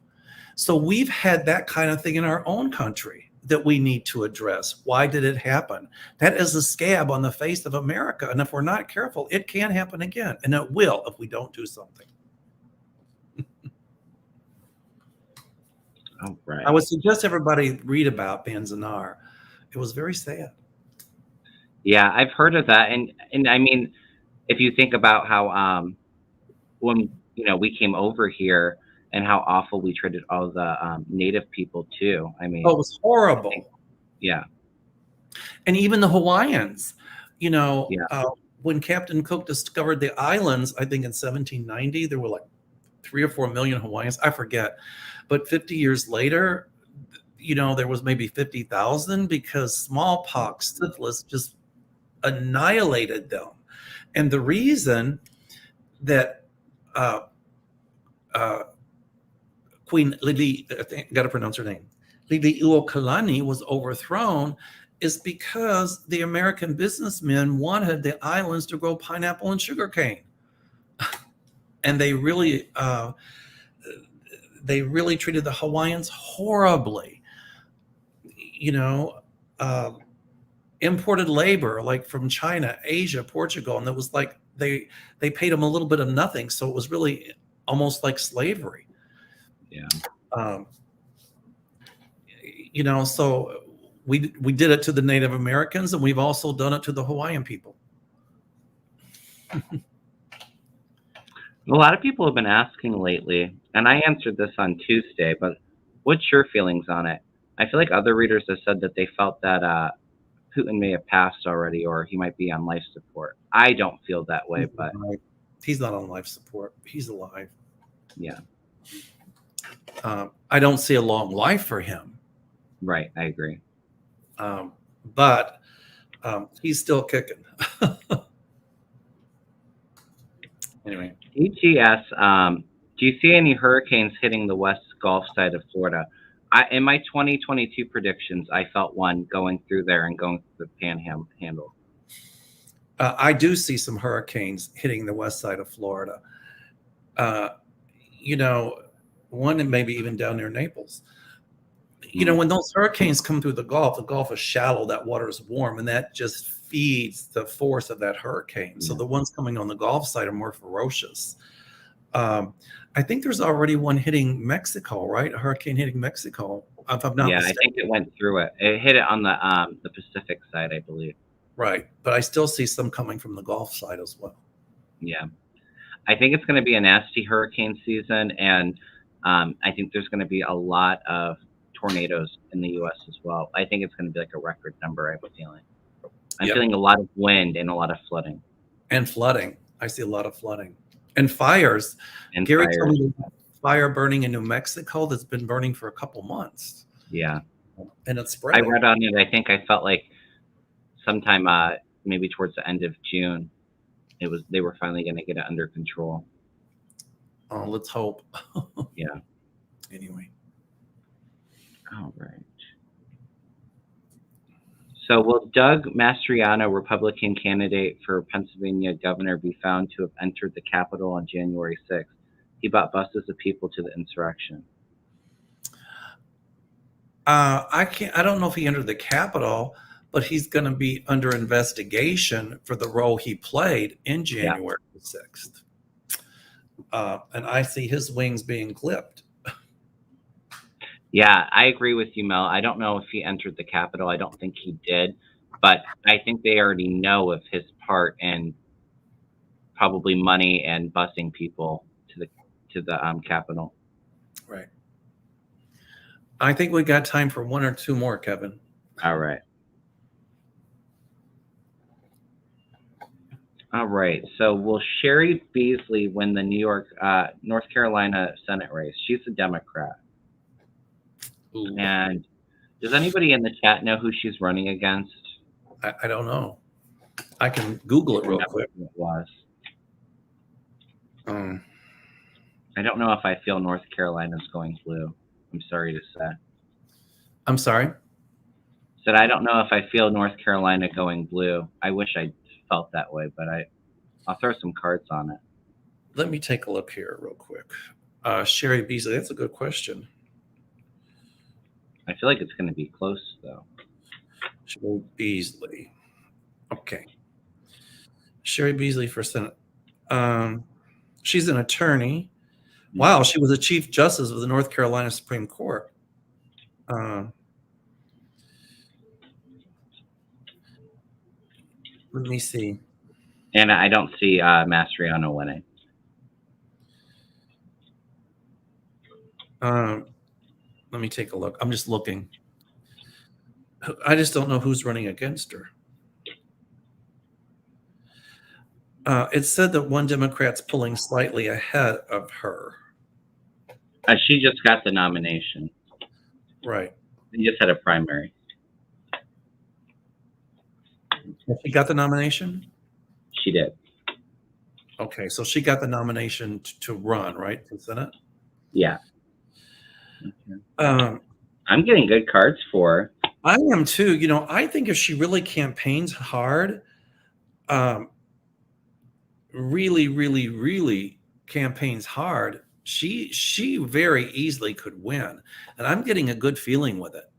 So we've had that kind of thing in our own country that we need to address. Why did it happen? That is a scab on the face of America. And if we're not careful, it can happen again. And it will if we don't do something. All right. I would suggest everybody read about Manzanar. It was very sad. Yeah, I've heard of that. And I mean, if you think about how when we came over here and how awful we treated all the native people too. I mean, Oh, it was horrible. Yeah. And even the Hawaiians, Yeah. when Captain Cook discovered the islands, I think in 1790, there were like 3 or 4 million Hawaiians. I forget. But 50 years later, there was maybe 50,000 because smallpox, syphilis just annihilated them. And the reason that Queen Lili, I think I got to pronounce her name, Liliuokalani was overthrown is because the American businessmen wanted the islands to grow pineapple and sugarcane. And they really treated the Hawaiians horribly. Imported labor like from China, Asia, Portugal, and it was like they paid them a little bit of nothing. So it was really almost like slavery. Yeah. So we did it to the Native Americans, and we've also done it to the Hawaiian people. A lot of people have been asking lately, and I answered this on Tuesday, but what's your feelings on it? I feel like other readers have said that they felt that Putin may have passed already, or he might be on life support. I don't feel that way, but he's not on life support. He's alive. Yeah. I don't see a long life for him. Right, I agree. But he's still kicking. Anyway. EGS, do you see any hurricanes hitting the west Gulf side of Florida? In my 2022 predictions, I felt one going through there and going through the Panhandle. I do see some hurricanes hitting the west side of Florida. One and maybe even down near Naples. When those hurricanes come through the Gulf is shallow, that water is warm, and that just feeds the force of that hurricane. So the ones coming on the Gulf side are more ferocious. I think there's already one hitting Mexico, right? A hurricane hitting Mexico. If I'm not mistaken. I think it went through it. It hit it on the Pacific side, I believe. Right, but I still see some coming from the Gulf side as well. Yeah, I think it's going to be a nasty hurricane season, and I think there's going to be a lot of tornadoes in the U.S. as well. I think it's going to be like a record number. I have a feeling. I'm feeling a lot of wind and a lot of flooding. And flooding. I see a lot of flooding. And fires. And Gary told me fire burning in New Mexico that's been burning for a couple months. Yeah. And it's spreading. I read on it. I think I felt like sometime maybe towards the end of June, they were finally going to get it under control. Oh, let's hope. Yeah. Anyway. All right. So will Doug Mastriano, Republican candidate for Pennsylvania governor, be found to have entered the Capitol on January 6th? He brought buses of people to the insurrection. I don't know if he entered the Capitol, but he's going to be under investigation for the role he played in January 6th. And I see his wings being clipped. Yeah, I agree with you, Mel. I don't know if he entered the Capitol. I don't think he did, but I think they already know of his part in probably money and busing people to the Capitol. Right. I think we got time for one or two more, Kevin. All right. All right. So will Sherry Beasley win the North Carolina Senate race? She's a Democrat. Ooh. And does anybody in the chat know who she's running against? I don't know. I can Google it real quick. It was. I don't know if I feel North Carolina's going blue. I'm sorry to say. I'm sorry? Said, I don't know if I feel North Carolina going blue. I wish I felt that way, but I'll throw some cards on it. Let me take a look here real quick. Sherry Beasley, that's a good question. I feel like it's going to be close, though. Sherry Beasley. Okay. Sherry Beasley for Senate. She's an attorney. Wow, she was a Chief Justice of the North Carolina Supreme Court. Let me see. And I don't see Mastriano winning. Let me take a look. I'm just looking. I just don't know who's running against her. It said that one Democrat's pulling slightly ahead of her. She just got the nomination. Right. She just had a primary. She got the nomination? She did. Okay, so she got the nomination to run, right, for Senate? Yeah. Okay. I'm getting good cards for her. I am too. You know, I think if she really campaigns hard, really, really, really campaigns hard, she very easily could win. And I'm getting a good feeling with it.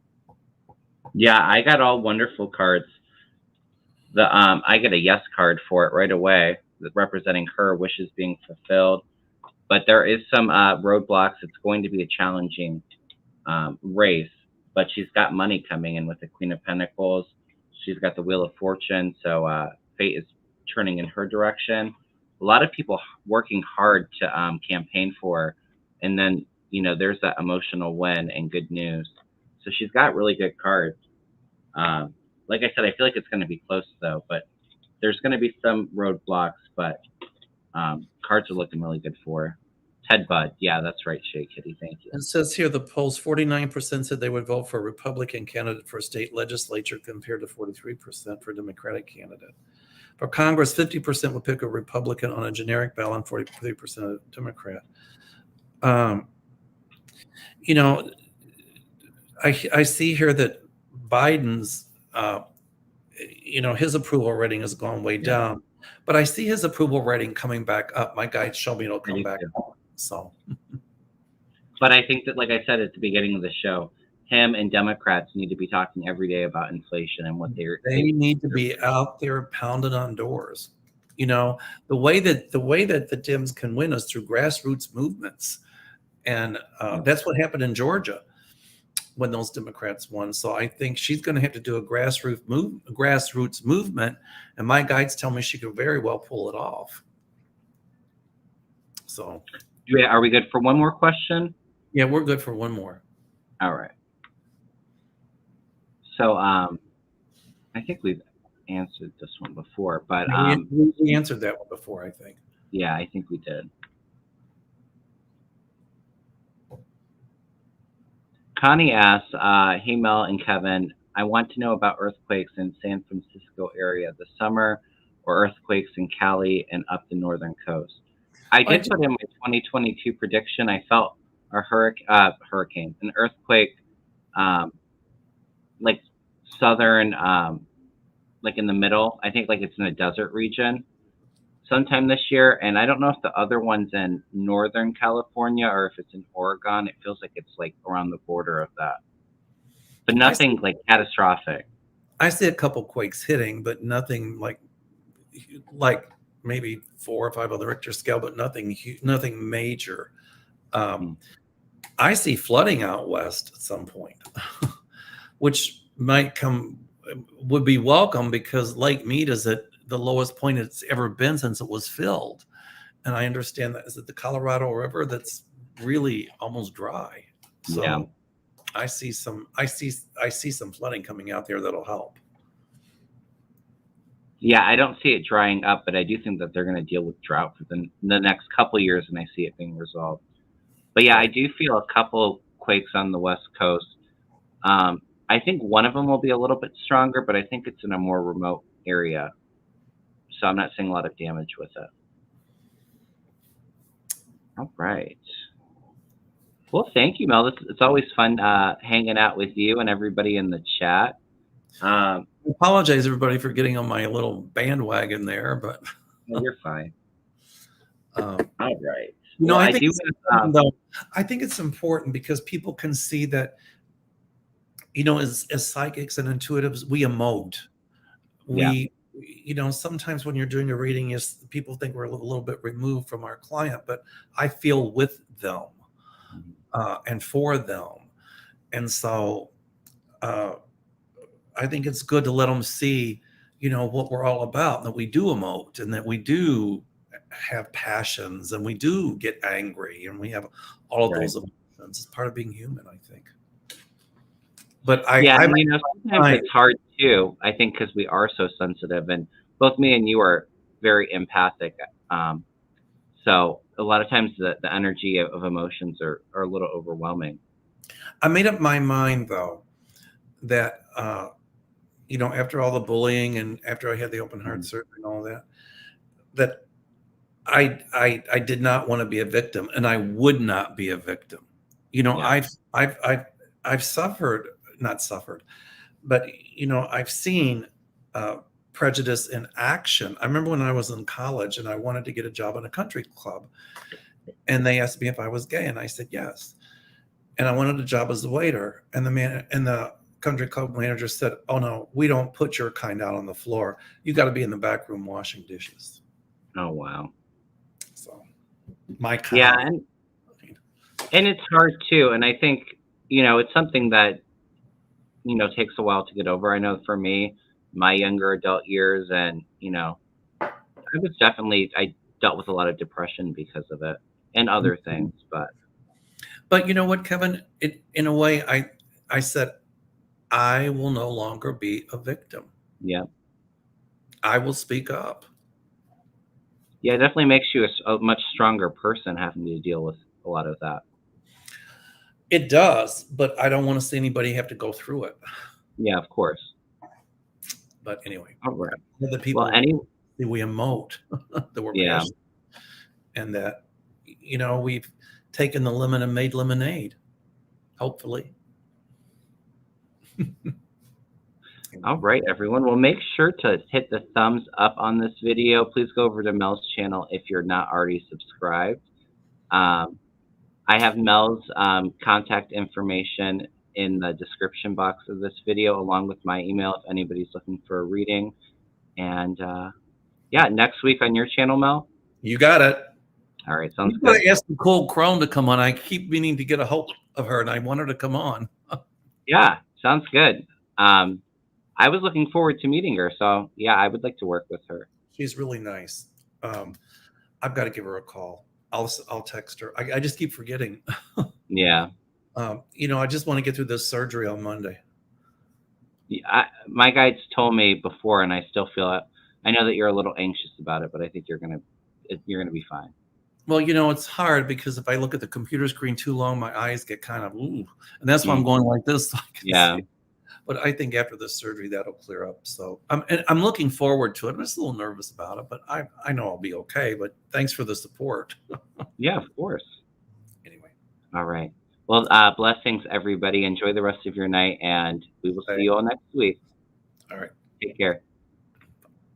Yeah, I got all wonderful cards. I get a yes card for it right away, representing her wishes being fulfilled. But there is some roadblocks. It's going to be a challenging race, but she's got money coming in with the Queen of Pentacles. She's got the Wheel of Fortune, so fate is turning in her direction. A lot of people working hard to campaign for her, and then there's that emotional win and good news. So she's got really good cards. Like I said, I feel like it's going to be close though, but there's going to be some roadblocks, but cards are looking really good for her. Ted Budd. Yeah, that's right, Shay Kitty. Thank you. It says here the polls, 49% said they would vote for a Republican candidate for state legislature compared to 43% for a Democratic candidate. For Congress, 50% would pick a Republican on a generic ballot and 43% a Democrat. I see here that Biden's, his approval rating has gone way down, but I see his approval rating coming back up. My guide showed me it'll come back up. So, but I think that, like I said at the beginning of the show, him and Democrats need to be talking every day about inflation and what they need to be out there pounding on doors. The way that the Dems can win is through grassroots movements, and that's what happened in Georgia when those Democrats won. So I think she's going to have to do a grassroots movement, and my guides tell me she could very well pull it off. So, are we good for one more question? Yeah, we're good for one more. All right. So I think we've answered this one before, but we answered that one before, I think. Yeah, I think we did. Connie asks, hey, Mel and Kevin, I want to know about earthquakes in San Francisco area this summer or earthquakes in Cali and up the northern coast. I did put in my 2022 prediction. I felt a hurricane, an earthquake, like southern, like in the middle. I think like it's in a desert region sometime this year. And I don't know if the other one's in Northern California or if it's in Oregon. It feels like it's like around the border of that, but nothing like catastrophic. I see a couple quakes hitting, but nothing like maybe 4 or 5 on the Richter scale, but nothing major. I see flooding out west at some point, which would be welcome because Lake Mead is at the lowest point it's ever been since it was filled. And I understand that is it the Colorado River that's really almost dry. So yeah. I see some flooding coming out there that'll help. Yeah, I don't see it drying up, but I do think that they're going to deal with drought for the next couple of years, and I see it being resolved. But yeah, I do feel a couple quakes on the West Coast. I think one of them will be a little bit stronger, but I think it's in a more remote area. So I'm not seeing a lot of damage with it. All right. Well, thank you, Mel. It's always fun hanging out with you and everybody in the chat. Um, I apologize, everybody, for getting on my little bandwagon there, but no, you're fine. um, All right. you know, Well, I I think do it's important, though. I think it's important because people can see that, you know, as psychics and intuitives, we emote. yeah, You know, sometimes when you're doing a reading, yes, people think we're a little bit removed from our client, but I feel with them and for them. And so I think it's good to let them see, you know, what we're all about, that we do emote and that we do have passions and we do get angry and we have all of right. those emotions. It's part of being human, I think. But Yeah, I and sometimes find, it's hard too. I think because we are so sensitive, and both me and you are very empathic. Um, so a lot of times the energy of emotions are a little overwhelming. I made up my mind though that you know, after all the bullying and after I had the open heart Mhm. surgery and all that, that I did not want to be a victim, and I would not be a victim. You know, Yeah, I've suffered, not suffered, but you know, I've seen uh, prejudice in action. I remember when I was in college and I wanted to get a job in a country club, and they asked me if I was gay, and I said yes. And I wanted a job as a waiter, and the country club manager said, "Oh no, we don't put your kind out on the floor. You got to be in the back room washing dishes." oh wow. So my Yeah, kind. and it's hard too. And I think, it's something that, takes a while to get over. I know for me, my younger adult years, and I dealt with a lot of depression because of it and other things. But But you know what, Kevin? In a way, I said I will no longer be a victim. yeah, I will speak up. yeah, it definitely makes you a much stronger person having to deal with a lot of that. It does, but I don't want to see anybody have to go through it. Yeah, of course. But anyway, All right. the Well, people we emote that we're yeah, passionate, and that you know we've taken the lemon and made lemonade. Hopefully. all right, everyone. Well, make sure to hit the thumbs up on this video. Please go over to Mel's channel if you're not already subscribed. Um, I have Mel's contact information in the description box of this video, along with my email if anybody's looking for a reading. And yeah, next week on your channel, Mel. You got it. All right, sounds You got good. to ask Nicole Crone to come on. I keep meaning to get a hold of her, and I want her to come on. Yeah, sounds good. I was looking forward to meeting her, so yeah, I would like to work with her. She's really nice. I've got to give her a call. I'll text her. I just keep forgetting. Yeah. You know, I just want to get through this surgery on Monday. My guides told me before, and I still feel it. I know that you're a little anxious about it, but I think you're gonna be fine. Well, you know, it's hard because if I look at the computer screen too long, my eyes get kind of ooh, and that's why I'm going like this. So I can Yeah. see. But I think after the surgery, that'll clear up. So I'm looking forward to it. I'm just a little nervous about it, but I know I'll be okay. But thanks for the support. Yeah, of course. Anyway, All right. Well, blessings, everybody. Enjoy the rest of your night, and we will see you all next week. all right. Take care.